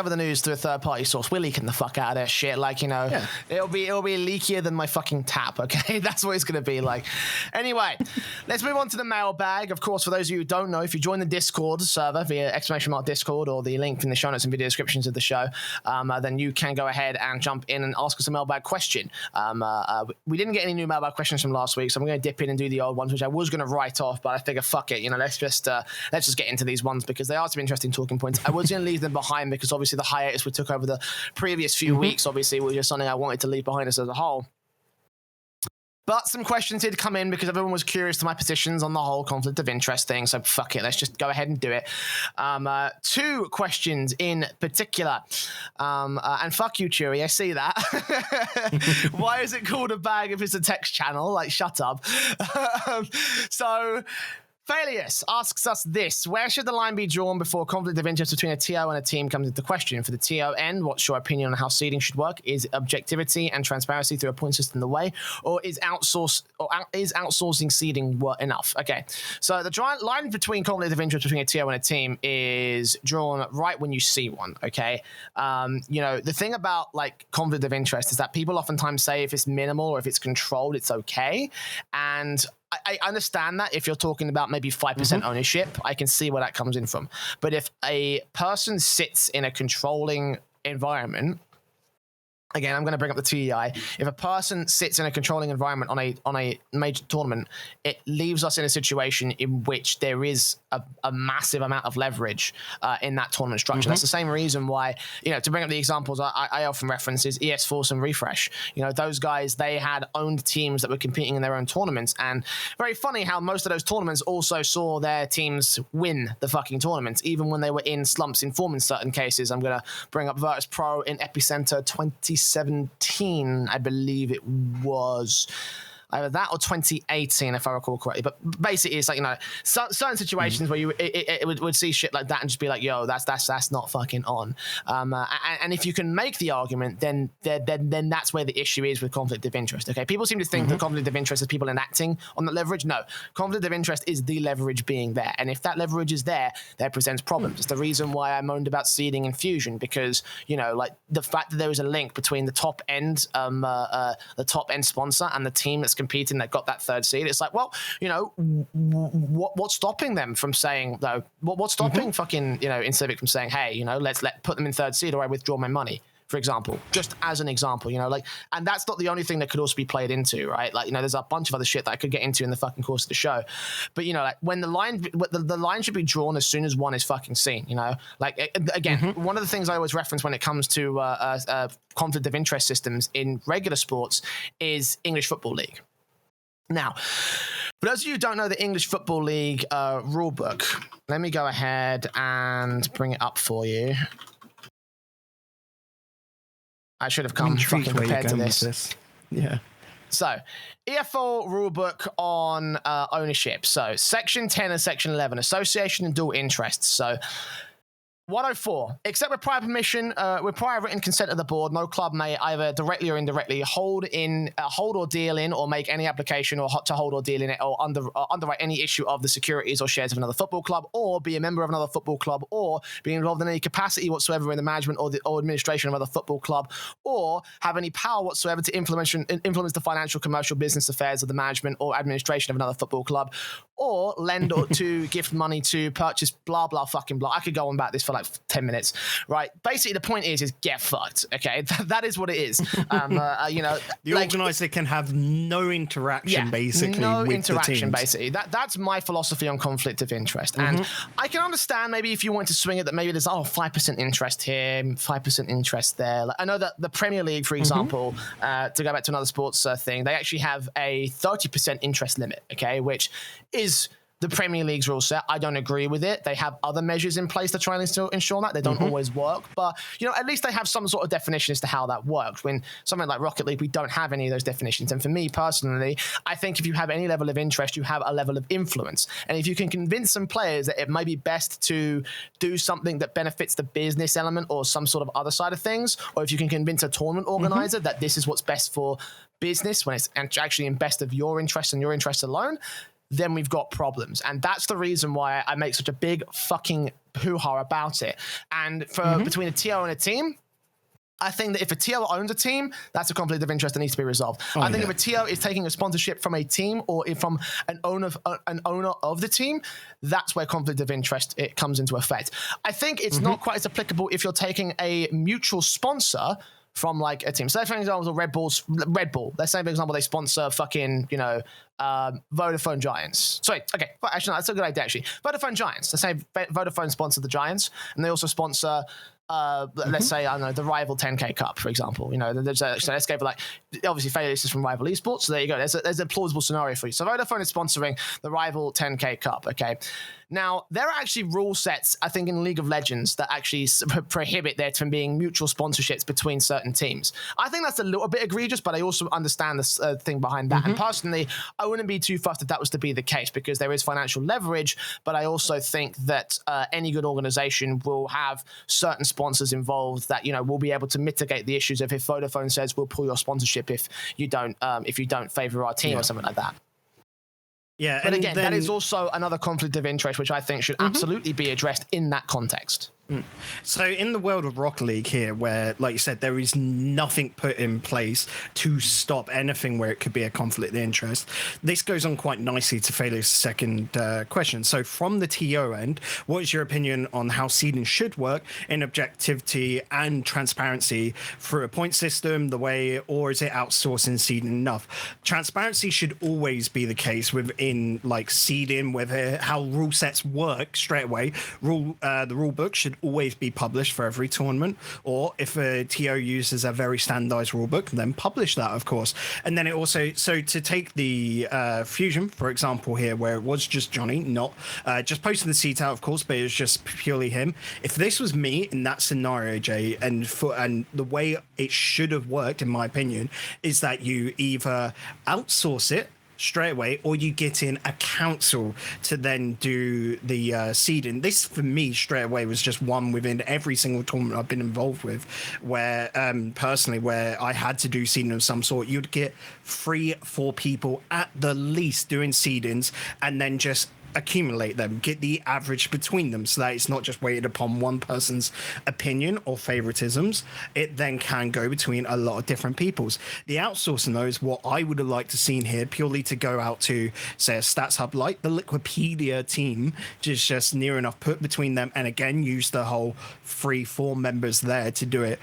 the news through a third party source, we're leaking the fuck out of their shit. Like, you know, it'll be leakier than my fucking tap. Okay, that's what it's gonna be like. Anyway, let's move on to the mailbag. Of course, for those of you who don't know, if you join the Discord server via Discord, or the link in the show notes and video descriptions of the show, then you can go ahead and jump in and ask us a mailbag question. We didn't get any new mailbag questions from last week, so I'm going to dip in and do the old ones, which I was going to write off, but I figure fuck it, you know, let's just get into these ones, because they are some interesting talking points. I was going to leave them behind, because obviously the hiatus we took over the previous few weeks obviously was just something I wanted to leave behind us as a whole. But some questions did come in, because everyone was curious to my positions on the whole conflict of interest thing. So fuck it, let's just go ahead and do it. 2 questions in particular. And fuck you, Chewy, I see that. Why is it called a bag if it's a text channel? Like, shut up. So Failius asks us this: where should the line be drawn before conflict of interest between a TO and a team comes into question? For the TO end, what's your opinion on how seeding should work? Is objectivity and transparency through a point system the way, or is outsourcing seeding enough? Okay, so the line between conflict of interest between a TO and a team is drawn right when you see one. Okay, the thing about like conflict of interest is that people oftentimes say if it's minimal or if it's controlled, it's okay, and I understand that if you're talking about maybe 5% ownership, I can see where that comes in from. But if a person sits in a controlling environment, again, I'm going to bring up the TEI. If a person sits in a controlling environment on a major tournament, it leaves us in a situation in which there is a massive amount of leverage in that tournament structure. That's the same reason why, to bring up the examples I often reference is ES Force and Refresh. Those guys, they had owned teams that were competing in their own tournaments. And very funny how most of those tournaments also saw their teams win the fucking tournaments, even when they were in slumps in form in certain cases. I'm going to bring up Virtus Pro in Epicenter 2017, I believe it was. Either that or 2018, if I recall correctly. But basically, it's like, certain situations where you would see shit like that and just be like, yo, that's not fucking on. And if you can make the argument, then that's where the issue is with conflict of interest. Okay, people seem to think that conflict of interest is people enacting on the leverage. No, conflict of interest is the leverage being there. And if that leverage is there, that presents problems. It's the reason why I moaned about seeding and fusion, because, like the fact that there is a link between the top end sponsor and the team that's competing that got that third seed. It's like, well, what's stopping them from saying, though, what's stopping fucking, Incivic from saying, hey, let's put them in third seed or I withdraw my money, for example, just as an example, and that's not the only thing that could also be played into, right? Like, there's a bunch of other shit that I could get into in the fucking course of the show. But, when the line should be drawn as soon as one is fucking seen, again, one of the things I always reference when it comes to conflict of interest systems in regular sports is English Football League. Now, for those of you who don't know the English Football League rulebook, let me go ahead and bring it up for you. I should have come fucking prepared to this. Yeah. So, EFL rulebook on ownership. So, Section 10 and Section 11, Association and Dual Interests. So, 104. Except with prior permission, with prior written consent of the board, no club may either directly or indirectly hold or deal in, or make any application or to hold or deal in it, or underwrite any issue of the securities or shares of another football club, or be a member of another football club, or be involved in any capacity whatsoever in the management or administration of another football club, or have any power whatsoever to influence the financial, commercial, business affairs of the management or administration of another football club, or lend or to gift money to purchase blah blah fucking blah. I could go on about this for like 10 minutes, right? Basically, the point is get fucked. Okay, that is what it is. The organizer can have no interaction, basically. No with interaction, the teams. basically. That's my philosophy on conflict of interest, and I can understand maybe if you want to swing it that maybe there's 5% interest here, 5% interest there. Like, I know that the Premier League, for example, to go back to another sports thing, they actually have a 30% interest limit. Okay, which is the Premier League's rule set. I don't agree with it. They have other measures in place to try and ensure that. They don't always work, but at least they have some sort of definition as to how that works. When something like Rocket League, we don't have any of those definitions. And for me personally, I think if you have any level of interest, you have a level of influence. And if you can convince some players that it might be best to do something that benefits the business element or some sort of other side of things, or if you can convince a tournament organizer that this is what's best for business when it's actually in best of your interests and your interests alone, then we've got problems. And that's the reason why I make such a big fucking hoo-ha about it. And for between a TO and a team, I think that if a TO owns a team, that's a conflict of interest that needs to be resolved. I think if a TO is taking a sponsorship from a team or from an owner of the team, that's where conflict of interest it comes into effect. I think it's not quite as applicable if you're taking a mutual sponsor from like a team. So for example, Red Bull, let's say for example, they sponsor fucking, Vodafone Giants. Sorry, okay, actually, no, that's a good idea actually. Vodafone Giants, let's say Vodafone sponsor the Giants, and they also sponsor let's say, I don't know, the Rival 10K Cup, for example. So let's go for like, obviously Failius is from Rival Esports, so there you go. There's a plausible scenario for you. So Vodafone is sponsoring the Rival 10K Cup, okay? Now, there are actually rule sets, I think, in League of Legends that actually prohibit there from being mutual sponsorships between certain teams. I think that's a little bit egregious, but I also understand the thing behind that. And personally, I wouldn't be too fussed if that was to be the case, because there is financial leverage, but I also think that any good organization will have certain sponsors involved that, you know, will be able to mitigate the issues of if Vodafone says we'll pull your sponsorship if you don't favor our team or something like that. Yeah, but again, that is also another conflict of interest, which I think should absolutely be addressed in that context. So in the world of Rocket League here, where, like you said, there is nothing put in place to stop anything where it could be a conflict of interest, this goes on quite nicely to Failius' second question. So from the TO end, what is your opinion on how seeding should work in objectivity and transparency through a point system, the way, or is it outsourcing seeding enough? Transparency should always be the case within like seeding, whether how rule sets work straight away. The rule book should always be published for every tournament, or if a TO uses a very standardized rulebook, then publish that, of course. And then it also, so to take the Fusion, for example, here, where it was just Johnny, not just posting the seat out, of course, but it was just purely him. If this was me in that scenario, Jay, and the way it should have worked, in my opinion, is that you either outsource it straight away, or you get in a council to then do the seeding. This, for me, straight away was just one within every single tournament I've been involved with, where personally, where I had to do seeding of some sort. You'd get 3-4 people at the least doing seedings, and then just accumulate them, get the average between them, so that it's not just weighted upon one person's opinion or favoritisms. It then can go between a lot of different people's. The outsourcing, though, is what I would have liked to seen here, purely to go out to, say, a stats hub like the Liquipedia team, just near enough put between them, and again use the whole 3-4 members there to do it,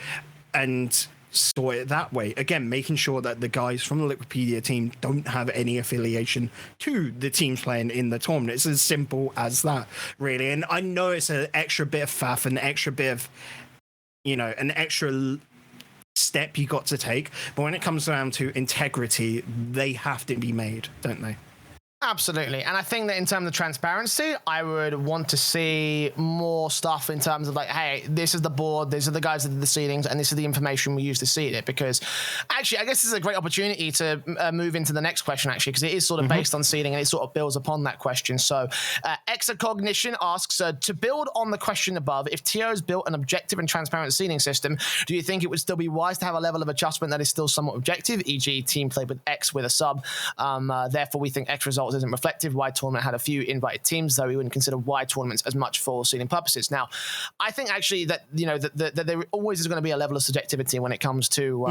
and sort it that way. Again, making sure that the guys from the Liquipedia team don't have any affiliation to the teams playing in the tournament. It's as simple as that, really. And I know it's an extra bit of faff, an extra bit of, you know, an extra step you got to take. But when it comes down to integrity, they have to be made, don't they? Absolutely. And I think that in terms of transparency, I would want to see more stuff in terms of like, hey, this is the board, these are the guys that did the seedings, and this is the information we use to seed it. Because actually, I guess this is a great opportunity to move into the next question, actually, because it is sort of based on seeding and it sort of builds upon that question. So Exa Cognition asks, to build on the question above, if TO's built an objective and transparent seeding system, do you think it would still be wise to have a level of adjustment that is still somewhat objective, e.g. team played with X with a sub? Therefore, we think X results isn't reflective. Wide tournament had a few invited teams, though we wouldn't consider wide tournaments as much for seeding purposes. Now, I think actually that, you know, that there always is going to be a level of subjectivity when it comes to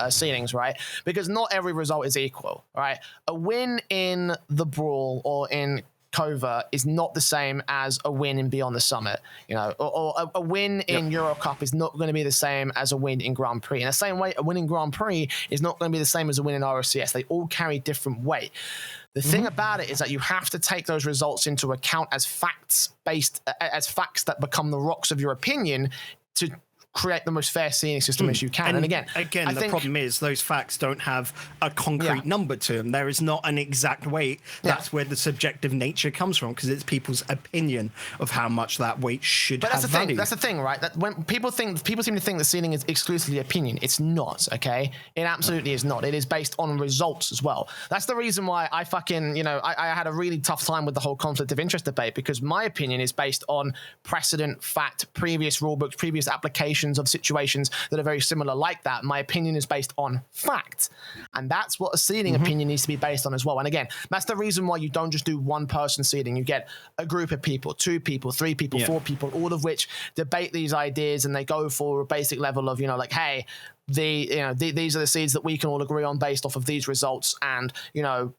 seedings, right? Because not every result is equal, right? A win in the Brawl or in Covert is not the same as a win in Beyond the Summit, you know, or a win in Euro Cup is not going to be the same as a win in Grand Prix. In the same way, a win in Grand Prix is not going to be the same as a win in ROCS. They all carry different weight. The thing about it is that you have to take those results into account as facts that become the rocks of your opinion to create the most fair seeding system as you can. And again, the problem is those facts don't have a concrete number to them. There is not an exact weight. That's where the subjective nature comes from, because it's people's opinion of how much that weight should have value. That's the thing, right? That when people seem to think that seeding is exclusively opinion. It's not, okay? It absolutely is not. It is based on results as well. That's the reason why I fucking, you know, I had a really tough time with the whole conflict of interest debate, because my opinion is based on precedent, fact, previous rulebooks, previous applications of situations that are very similar like that. My opinion is based on fact, and that's what a seeding opinion needs to be based on as well. And again, that's the reason why you don't just do one person seeding. You get a group of people, 2 people, 3 people, 4 people, all of which debate these ideas, and they go for a basic level of, you know, like, hey, these are the seeds that we can all agree on based off of these results, and you know,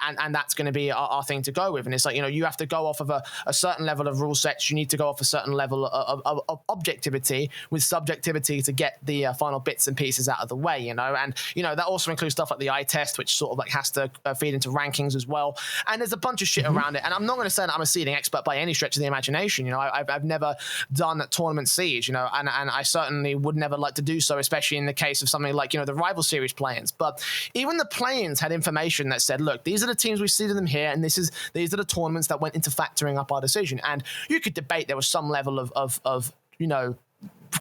and that's going to be our thing to go with. And it's like, you know, you have to go off of a certain level of rule sets. You need to go off a certain level of objectivity with subjectivity to get the final bits and pieces out of the way, you know. And you know, that also includes stuff like the eye test, which sort of like has to feed into rankings as well. And there's a bunch of shit around it. And I'm not going to say that I'm a seeding expert by any stretch of the imagination. You know, I've never done tournament siege, you know, and I certainly would never like to do so, especially in the case of something like, you know, the rival series play-ins. But even the play-ins had information that said, look, these are the teams we seeded them here, and these are the tournaments that went into factoring up our decision. And you could debate there was some level of you know,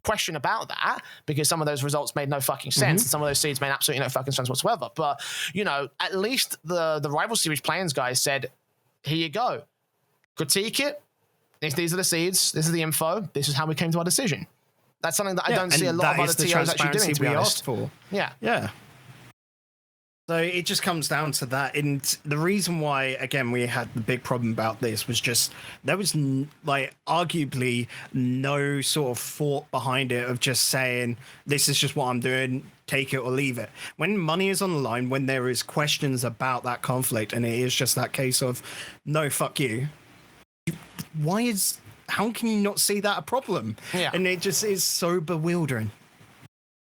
question about that, because some of those results made no fucking sense, and some of those seeds made absolutely no fucking sense whatsoever. But, you know, at least the Rival Series plans guys said, here you go. Critique it. These are the seeds. This is the info. This is how we came to our decision. That's something that I don't see a lot of other TOs actually doing, to be honest. Yeah. Yeah. So it just comes down to that. And the reason why, again, we had the big problem about this was just there was like arguably no sort of thought behind it of just saying, this is just what I'm doing, take it or leave it. When money is on the line, when there is questions about that conflict, and it is just that case of, no, fuck you. How can you not see that a problem? Yeah. And it just is so bewildering.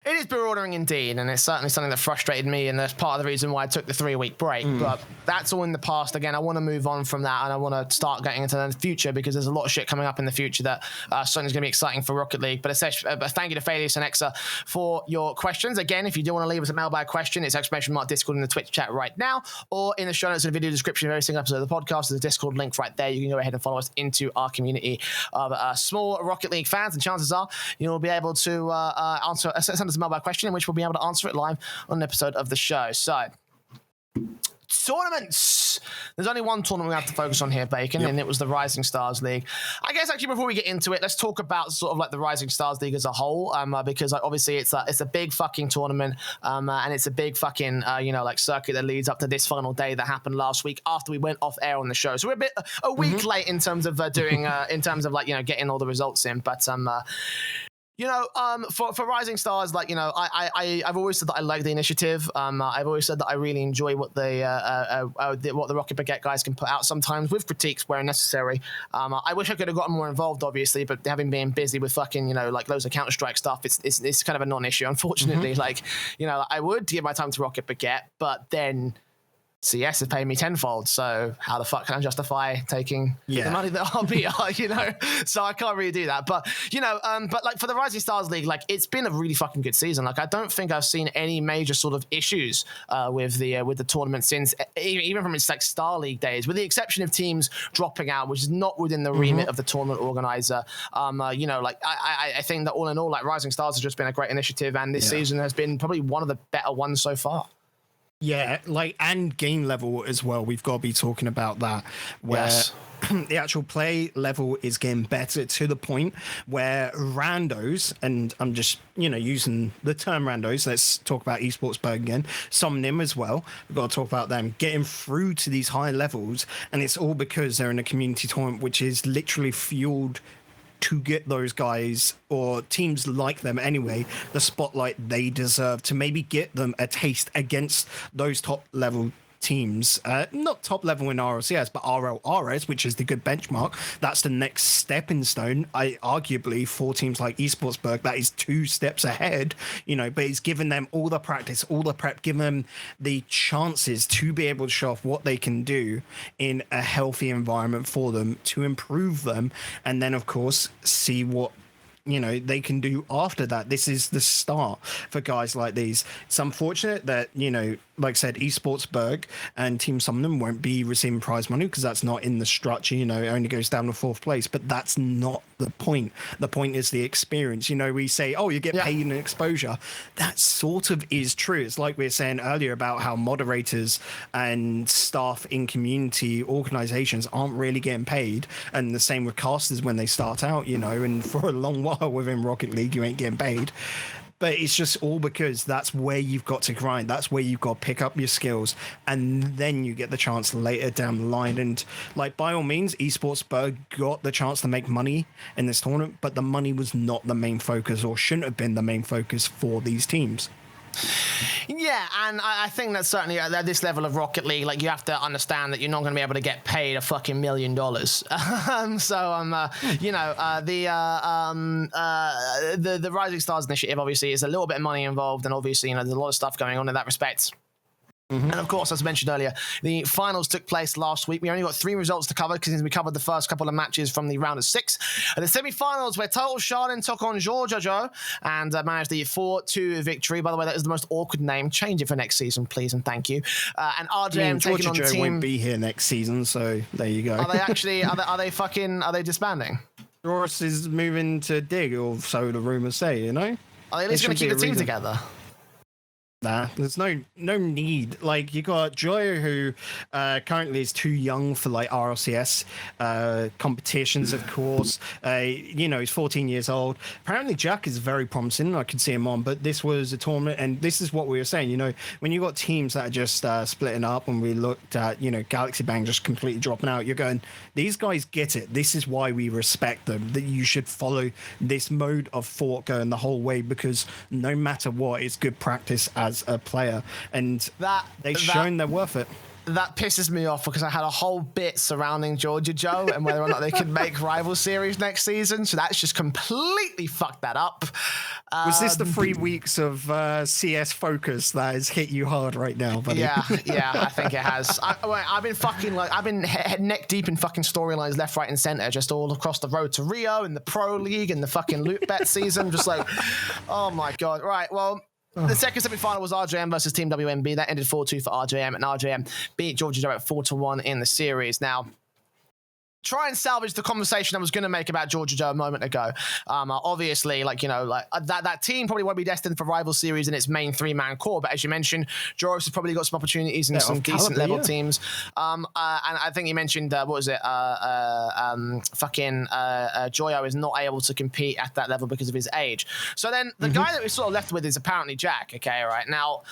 It is bewildering indeed, and it's certainly something that frustrated me, and that's part of the reason why I took the 3-week break. But that's all in the past. Again, I want to move on from that, and I want to start getting into the future, because there's a lot of shit coming up in the future that certainly is going to be exciting for Rocket League. But thank you to Failius and Exa for your questions. Again, if you do want to leave us a mailbag question, it's !Discord in the Twitch chat right now, or in the show notes of the video description of every single episode of the podcast. There's a Discord link right there. You can go ahead and follow us into our community of small Rocket League fans, and chances are you'll be able to send us a mailbag question, in which we'll be able to answer it live on an episode of the show. So, tournaments. There's only one tournament we have to focus on here, Bacon, and it was the Rising Stars League. I guess actually before we get into it, let's talk about sort of like the Rising Stars League as a whole, because like, obviously it's a big fucking tournament, and it's a big fucking like circuit that leads up to this final day that happened last week after we went off air on the show. So we're a week late in terms of doing in terms of like getting all the results in, but for Rising Stars, like, I've always said that I like the initiative. I've always said that I really enjoy what the Rocket Baguette guys can put out sometimes with critiques where necessary. I wish I could have gotten more involved, obviously, but having been busy with fucking, like loads of Counter-Strike stuff, it's kind of a non-issue, unfortunately. I would give my time to Rocket Baguette, but then CS has paid me tenfold, so how the fuck can I justify taking the money that RBR, So I can't really do that. But, but like for the Rising Stars League, like it's been a really fucking good season. Like I don't think I've seen any major sort of issues with the tournament since, even from its like Star League days, with the exception of teams dropping out, which is not within the remit of the tournament organizer. I think that all in all, like Rising Stars has just been a great initiative, and this season has been probably one of the better ones so far. Yeah, and game level as well. We've got to be talking about that, where the actual play level is getting better to the point where randos, and I'm just, using the term randos, let's talk about Esportsberg again, Somnim as well. We've got to talk about them getting through to these high levels, and it's all because they're in a community tournament, which is literally fueled to get those guys, or teams like them anyway, the spotlight they deserve, to maybe get them a taste against those top level teams, not top level in RLCS, but RLRS, which is the good benchmark. That's the next stepping stone. Arguably for teams like Esportsberg, that is 2 steps ahead, but it's given them all the practice, all the prep, given them the chances to be able to show off what they can do in a healthy environment for them, to improve them, and then of course see what they can do after that. This is the start for guys like these. It's unfortunate that, like I said, Esportsberg and Team Summoner won't be receiving prize money because that's not in the structure. It only goes down to 4th place, but that's not the point. The point is the experience. We say, oh, you get paid in exposure. That sort of is true. It's like we were saying earlier about how moderators and staff in community organizations aren't really getting paid, and the same with casters when they start out, and for a long while within Rocket League you ain't getting paid. But it's just all because that's where you've got to grind. That's where you've got to pick up your skills, and then you get the chance later down the line. And like, by all means, Esportsberg got the chance to make money in this tournament, but the money was not the main focus, or shouldn't have been the main focus for these teams. Yeah, and I think that certainly at this level of Rocket League, like, you have to understand that you're not going to be able to get paid a fucking $1 million. The Rising Stars initiative obviously is a little bit of money involved, and obviously there's a lot of stuff going on in that respect. And of course, as mentioned earlier, the finals took place last week. We only got 3 results to cover because we covered the first couple of matches from the round of 6. And the semi-finals, where Total Shardin took on JorJaJo and managed the 4-2 victory. By the way, that is the most awkward name. Change it for next season, please, and thank you. And RJM taking on the team. won't be here next season, so there you go. Are they actually? Are they disbanding? Joris is moving to Dig, or so the rumors say, you know? Are they at least going to keep the team together? Nah, there's no need. Like, you got Joy, who currently is too young for like RLCS competitions, of course. You know, he's 14 years old. Apparently, Jack is very promising. I could see him on, but this was a tournament, and this is what we were saying. You know, when you got teams that are just splitting up, and we looked at, you know, Galaxy Bang just completely dropping out, you're going, these guys get it. This is why we respect them. That you should follow this mode of thought going the whole way, because no matter what, it's good practice as a player, and they've shown they're worth it. That pisses me off because I had a whole bit surrounding JorJaJo and whether or not they could make Rival Series next season, so that's just completely fucked that up. Was this the 3 weeks of CS focus that has hit you hard right now, buddy? Yeah, I think it has. I've been neck deep in fucking storylines left, right, and center, just all across the road to Rio and the Pro League and the fucking loot bet season. Just like, oh my god. Right, well. The second semi-final was RJM versus Team WMB. That ended 4-2 for RJM, and RJM beat JorJaJo at 4-1 in the series. Now, try and salvage the conversation I was going to make about JorJaJo a moment ago. Obviously, like, you know, like that team probably won't be destined for Rival Series in its main 3-man core, but as you mentioned, Joris has probably got some opportunities in some decent level teams. And I think you mentioned, what was it? Joyo is not able to compete at that level because of his age. So then the guy that we're sort of left with is apparently Jack. Okay, right now,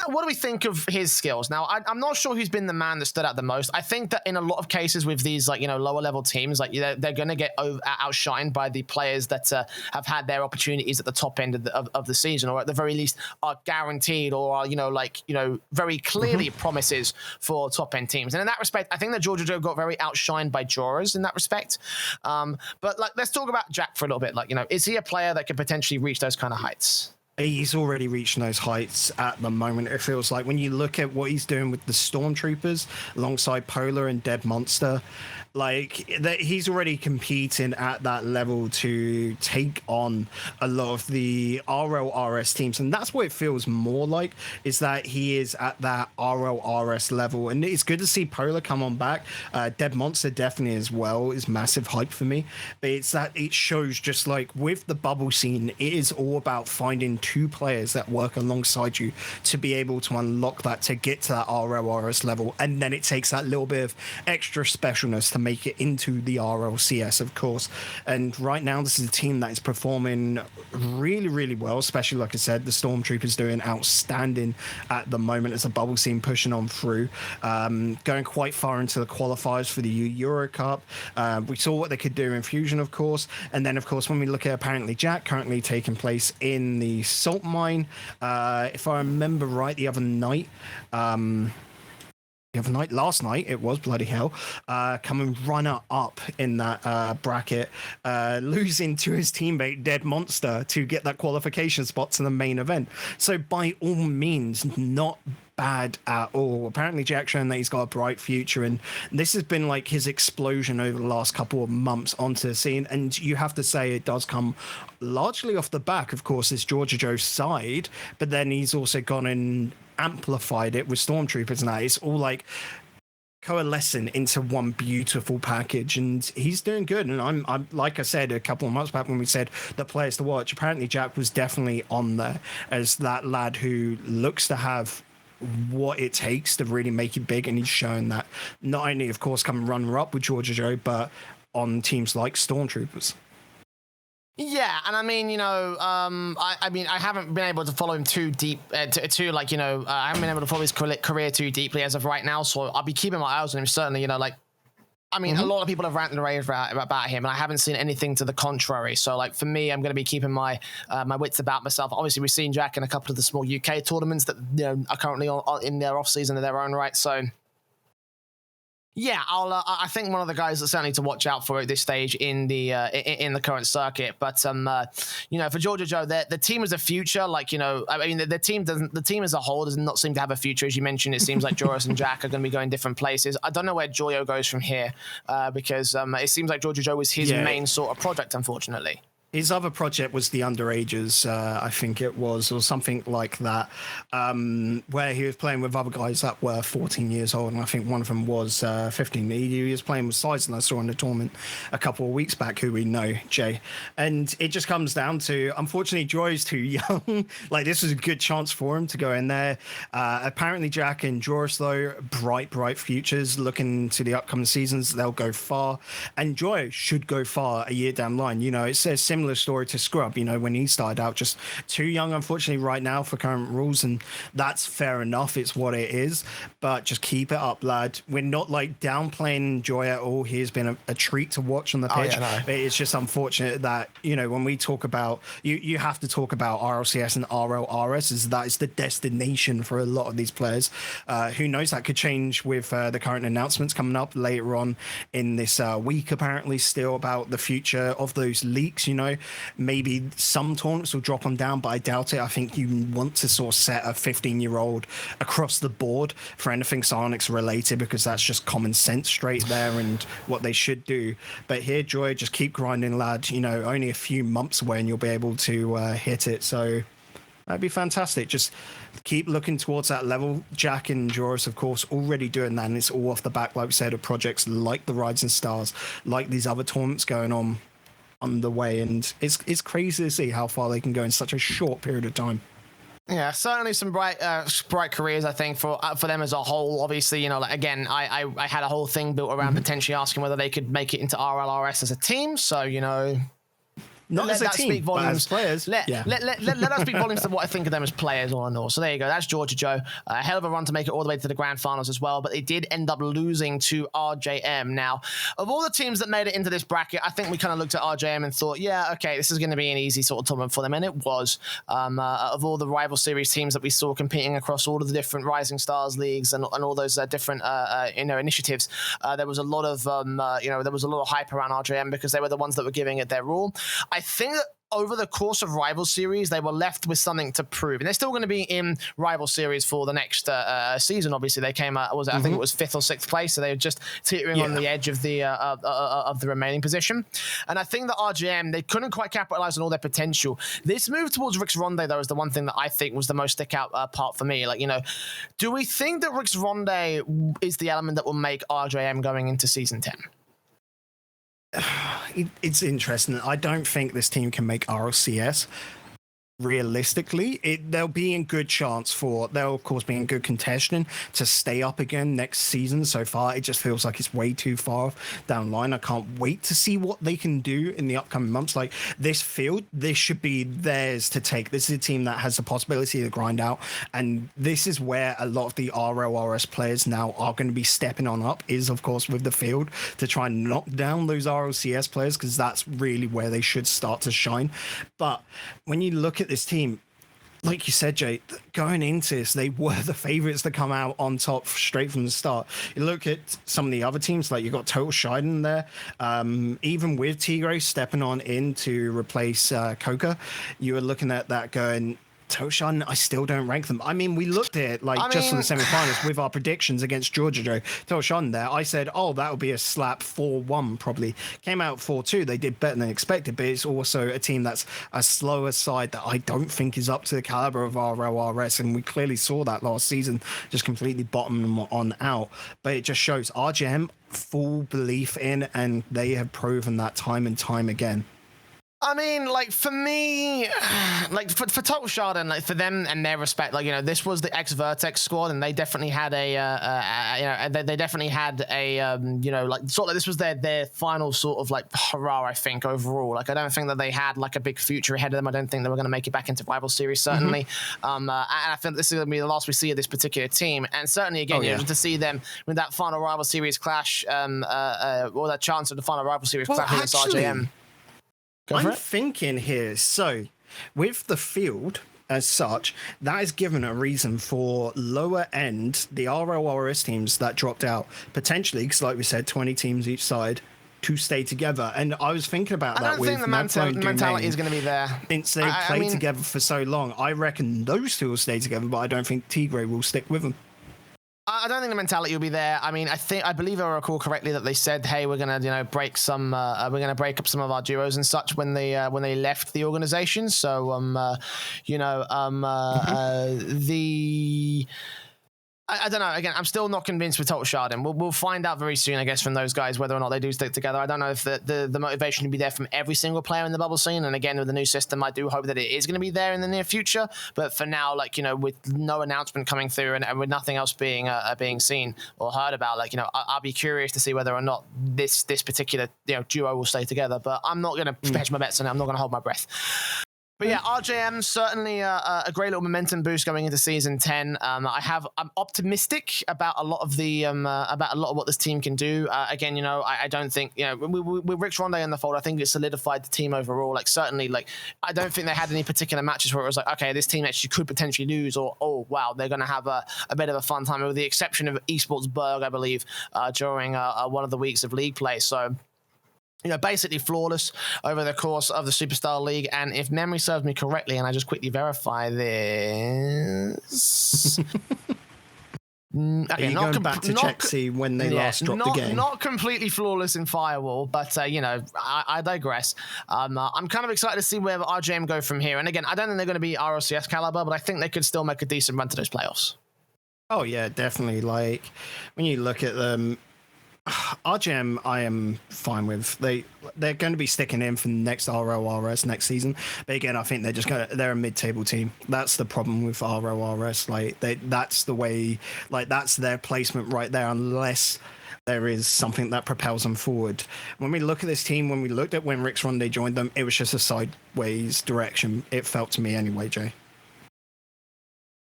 what do we think of his skills? Now, I'm not sure who's been the man that stood out the most. I think that in a lot of cases with these, like, you know, lower level teams, like, they're going to get outshined by the players that have had their opportunities at the top end of the season, or at the very least are guaranteed, or are, you know, like, you know, very clearly promises for top end teams. And in that respect, I think that JorJaJo got very outshined by Joras in that respect. But like, let's talk about Jack for a little bit. Like, you know, is he a player that could potentially reach those kind of heights? He's already reaching those heights at the moment. It feels like when you look at what he's doing with the Stormtroopers alongside Polar and Dead Monster, like he's already competing at that level to take on a lot of the RLRS teams, and that's what it feels more like, is that he is at that RLRS level. And it's good to see Polar come on back. Dead Monster definitely as well is massive hype for me, but it's that it shows, just like with the bubble scene, it is all about finding two players that work alongside you to be able to unlock that, to get to that RLRS level, and then it takes that little bit of extra specialness to make it into the RLCS, of course. And right now, this is a team that is performing really, really well, especially, like I said, the Stormtroopers doing outstanding at the moment as a bubble scene pushing on through, going quite far into the qualifiers for the Euro Cup. We saw what they could do in Fusion, of course. And then, of course, when we look at apparently Jack currently taking place in the Salt Mine, if I remember right, last night it was, bloody hell, coming runner up in that bracket, losing to his teammate Dead Monster to get that qualification spot to the main event. So by all means, not bad at all. Apparently Jack's shown that he's got a bright future, and this has been like his explosion over the last couple of months onto the scene. And you have to say it does come largely off the back, of course, it's JorJaJo's side, but then he's also gone and amplified it with Stormtroopers, and that it's all like coalescing into one beautiful package, and he's doing good. And I'm like I said a couple of months back when we said the players to watch, apparently Jack was definitely on there as that lad who looks to have what it takes to really make it big, and he's shown that not only, of course, come runner up with JorJaJo, but on teams like Stormtroopers. Yeah, and I mean, you know, I mean, I haven't been able to follow him too deep, I haven't been able to follow his career too deeply as of right now, so I'll be keeping my eyes on him, certainly, you know, like, I mean, a lot of people have ranted and raved about him, and I haven't seen anything to the contrary. So, like, for me, I'm going to be keeping my my wits about myself. Obviously, we've seen Jack in a couple of the small UK tournaments that, you know, are currently in their off season in their own right. So, yeah, I think one of the guys that's certainly to watch out for at this stage in the current circuit. But you know, for JorJaJo, the team is a future. Like, you know, I mean, the team as a whole does not seem to have a future. As you mentioned, it seems like Joris and Jack are going to be going different places. I don't know where Joyo goes from here, because it seems like JorJaJo was his main sort of project, unfortunately. His other project was the Underagers, I think it was, or something like that, where he was playing with other guys that were 14 years old, and I think one of them was 15. He was playing with Sides, and I saw in the tournament a couple of weeks back, who we know, Jay. And it just comes down to, unfortunately, Joy's too young. Like, this was a good chance for him to go in there. Apparently, Jack and Joris, though, bright futures. Looking to the upcoming seasons, they'll go far. And Joy should go far a year down the line. You know, it's a similar story to Scrub, you know, when he started out just too young, unfortunately, right now for current rules, and that's fair enough. It's what it is, but just keep it up, lad. We're not like downplaying Joy at all. He has been a treat to watch on the pitch. It's just unfortunate that, you know, when we talk about, you have to talk about RLCS and RLRS, is that is the destination for a lot of these players. Who knows, that could change with the current announcements coming up later on in this week, apparently, still about the future of those leaks. You know, maybe some tournaments will drop them down, but I doubt it. I think you want to sort of set a 15-year-old across the board for anything Psyonix related, because that's just common sense straight there and what they should do. But here, Joy, just keep grinding, lad. You know, only a few months away and you'll be able to hit it. So that'd be fantastic. Just keep looking towards that level. Jack and Joris, of course, already doing that, and it's all off the back, like we said, of projects like the Rising Stars, like these other tournaments going on the way, and it's crazy to see how far they can go in such a short period of time. Yeah, certainly some bright careers, I think, for them as a whole. Obviously, you know, like, again, I had a whole thing built around potentially asking whether they could make it into RLRS as a team. So, you know, Not as a team, but as players. Let us speak volumes to what I think of them as players all in all. So there you go. That's JorJaJo. A hell of a run to make it all the way to the grand finals as well, but they did end up losing to RJM. Now, of all the teams that made it into this bracket, I think we kind of looked at RJM and thought, yeah, okay, this is going to be an easy sort of tournament for them, and it was. Of all the rival series teams that we saw competing across all of the different Rising Stars leagues and all those different initiatives, there was a lot of there was a lot of hype around RJM because they were the ones that were giving it their all. I think that over the course of Rival Series, they were left with something to prove. And they're still going to be in Rival Series for the next season. Obviously, they came out, I think it was 5th or 6th place, so they were just teetering on the edge of the remaining position. And I think that RGM, they couldn't quite capitalize on all their potential. This move towards Rix Ronde, though, is the one thing that I think was the most stick-out part for me. Like, you know, do we think that Rix Ronde is the element that will make RJM going into Season 10? It's interesting. I don't think this team can make RLCS. Realistically, they'll be in good chance they'll of course be in good contention to stay up again next season. So far, it just feels like it's way too far down the line. I can't wait to see what they can do in the upcoming months. Like, this field, this should be theirs to take. This is a team that has the possibility to grind out, and this is where a lot of the RLRS players now are going to be stepping on up, is of course with the field, to try and knock down those RLCS players, because that's really where they should start to shine. But when you look at this team, like you said, Jay, going into this, they were the favorites to come out on top straight from the start. You look at some of the other teams, like you got Total Shiden there, even with Tigre stepping on in to replace Coca, you were looking at that going, Toshan, I still don't rank them. I mean, we looked at it just for the semi-finals with our predictions against JorJaJo. Toshan there, I said, oh, that would be a slap 4-1 probably. Came out 4-2. They did better than expected, but it's also a team that's a slower side that I don't think is up to the caliber of RLRS, and we clearly saw that last season, just completely bottom them on out. But it just shows RGM full belief in, and they have proven that time and time again. I mean, like, for me, like, for Total Shardon, like, for them and their respect, like, you know, this was the ex-Vertex squad, and they definitely had they definitely had a, like, sort of, this was their final sort of, like, hurrah, I think, overall. Like, I don't think that they had, like, a big future ahead of them. I don't think they were going to make it back into Rival Series, certainly. And I think this is going to be the last we see of this particular team. And certainly, again, you know, to see them with that final Rival Series clash, or that chance of the final Rival Series clash against RJM. I'm thinking here, so with the field as such, that is given a reason for lower end, the RLRS teams that dropped out, potentially, because like we said, 20 teams each side, to stay together. And I was thinking about that with the mentality is going to be there. Since they played together for so long, I reckon those two will stay together, but I don't think Tigre will stick with them. I don't think the mentality will be there. I mean, I believe I recall correctly that they said, "Hey, we're gonna, break some, we're gonna break up some of our duos and such" when they left the organization. So, the. I don't know. Again, I'm still not convinced with Total Sharding. We'll find out very soon, I guess, from those guys whether or not they do stick together. I don't know if the motivation will be there from every single player in the bubble scene. And again, with the new system, I do hope that it is going to be there in the near future. But for now, with no announcement coming through and with nothing else being seen or heard about, I'll be curious to see whether or not this particular duo will stay together. But I'm not going to hedge my bets on it. I'm not going to hold my breath. But yeah, RJM certainly a great little momentum boost going into season 10. I'm optimistic about a lot of what this team can do. Again, I don't think with Rich Ronde in the fold, I think it solidified the team overall. Certainly, I don't think they had any particular matches where it was like, okay, this team actually could potentially lose, or oh wow, they're going to have a bit of a fun time. With the exception of Esports Berg, I believe, during one of the weeks of league play. So. Basically flawless over the course of the Superstar League. And if memory serves me correctly, and I just quickly verify this... Okay, not going back to check, see when they last dropped the game. Not completely flawless in Firewall, but, I digress. I'm kind of excited to see where RJM go from here. And again, I don't think they're going to be RLCS caliber, but I think they could still make a decent run to those playoffs. Oh, yeah, definitely. When you look at them... RGM, I am fine with. They're going to be sticking in for the next RLRS next season. But again, I think they're a mid-table team. That's the problem with RLRS. That's the way. That's their placement right there. Unless there is something that propels them forward. When we look at this team, when we looked at when Rix Ronde joined them, it was just a sideways direction. It felt to me anyway, Jay.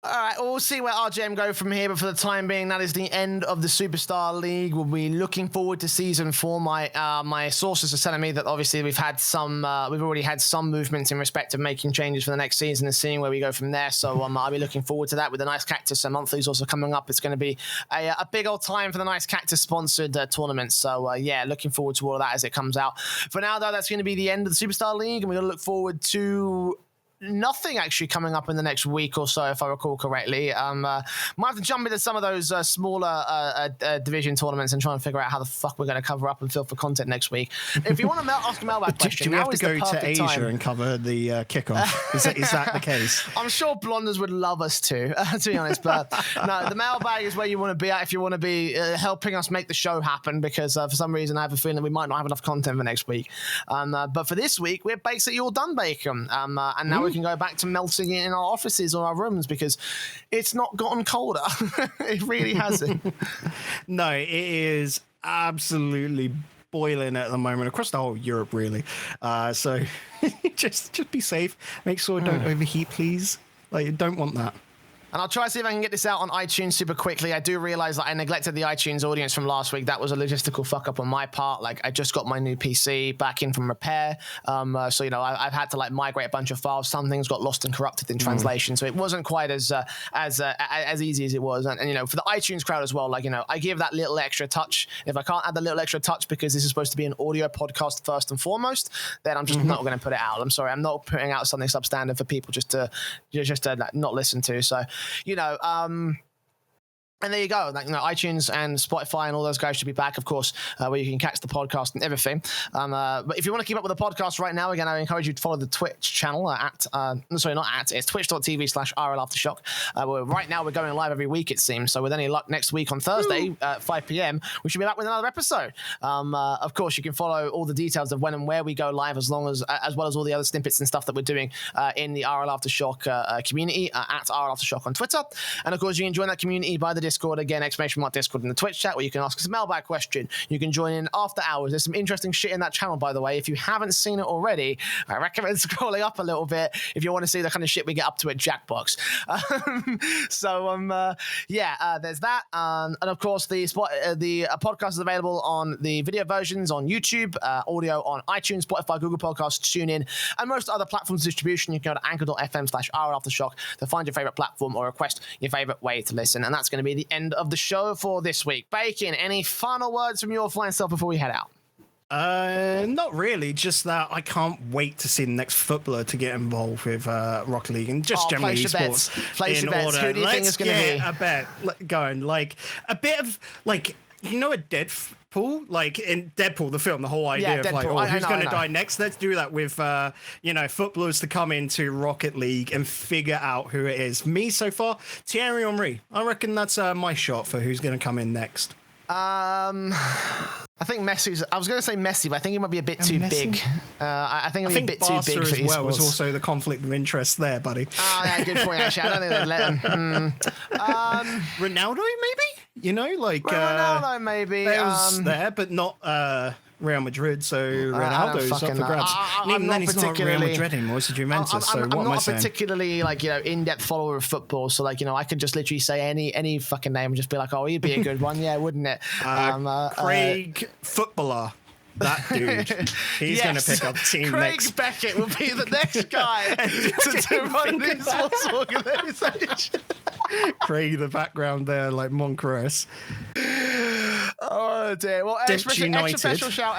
All right, well, we'll see where RJM go from here, but for the time being, that is the end of the Superstar League. We'll be looking forward to Season 4. My sources are telling me that obviously we've already had some movements in respect of making changes for the next season and seeing where we go from there. So I'll be looking forward to that with the Nicecactus and Monthlies also coming up. It's going to be a big old time for the Nicecactus sponsored tournament. So looking forward to all of that as it comes out. For now, though, that's going to be the end of the Superstar League, and we're going to look forward to nothing actually coming up in the next week or so, if I recall correctly. Might have to jump into some of those smaller division tournaments and try and figure out how the fuck we're going to cover up and fill for content next week. If you want to ask a mailbag question, do we have to go to Asia and cover the kickoff? Is that the case? I'm sure Blonders would love us to be honest. But no, the mailbag is where you want to be at if you want to be helping us make the show happen, because for some reason I have a feeling we might not have enough content for next week. But for this week, we're basically all done, Beckham. And now we can go back to melting it in our offices or our rooms, because it's not gotten colder. It really hasn't. No, it is absolutely boiling at the moment across the whole Europe, really. So just be safe. Make sure don't overheat, please. You don't want that. And I'll try to see if I can get this out on iTunes super quickly. I do realize that I neglected the iTunes audience from last week. That was a logistical fuck up on my part. I just got my new PC back in from repair. So, I've had to migrate a bunch of files. Some things got lost and corrupted in translation. So it wasn't quite as easy as it was. And for the iTunes crowd as well, I give that little extra touch. If I can't add the little extra touch because this is supposed to be an audio podcast first and foremost, then I'm just not going to put it out. I'm sorry. I'm not putting out something substandard for people just to not listen to. So, and there you go. iTunes and Spotify and all those guys should be back, of course, where you can catch the podcast and everything. But if you want to keep up with the podcast right now, again, I encourage you to follow the Twitch channel it's twitch.tv/RLAfterShock. Right now, we're going live every week, it seems. So with any luck, next week on Thursday at 5 p.m., we should be back with another episode. Of course, you can follow all the details of when and where we go live, as well as all the other snippets and stuff that we're doing in the RLAfterShock community at RLAfterShock on Twitter. And of course, you can join that community by the Discord, again, _Discord in the Twitch chat, where you can ask us a mailbag question. You can join in after hours. There's some interesting shit in that channel, by the way. If you haven't seen it already, I recommend scrolling up a little bit if you want to see the kind of shit we get up to at Jackbox. There's that. And of course, the podcast is available on the video versions on YouTube, audio on iTunes, Spotify, Google Podcasts, TuneIn, and most other platforms of distribution. You can go to anchor.fm/RLAfterShock to find your favorite platform or request your favorite way to listen. And that's going to be the end of the show for this week. Bacon, any final words from your flying self before we head out? Not really. Just that I can't wait to see the next footballer to get involved with Rocket League and just generally esports. Place your bets. Who do you think is going to be? A bet going like a bit of like a Deadpool, like in Deadpool the film, the whole idea of like, who's going to die next? Let's do that with footballers to come into Rocket League and figure out who it is. Me so far, Thierry Henry. I reckon that's my shot for who's going to come in next. I think Messi's. I was going to say Messi, but I think he might be a bit too big. I think he'll be a bit Barca too big for as well. esports. Was also the conflict of interest there, buddy. Oh, yeah, good point. Actually, I don't think they'd let him. Ronaldo, maybe. Ronaldo, maybe. Was there, but not Real Madrid. So Ronaldo's up for grabs. Even then, he's not Real Madrid anymore. It's Juventus. I'm what am I not saying? Particularly in-depth follower of football. So I could just literally say any fucking name and just be like, oh, he'd be a good one, yeah, wouldn't it? Craig Footballer. That dude, he's going to pick up team next. Craig Beckett will be the next guy to run the esports organisation. Craig, the background there, like Moncrief. Oh dear. Well, extra special shout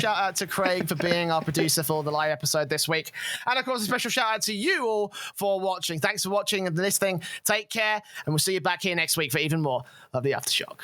out to Craig for being our producer for the live episode this week, and of course a special shout out to you all for watching. Thanks for watching and listening. Take care, and we'll see you back here next week for even more of the Aftershock.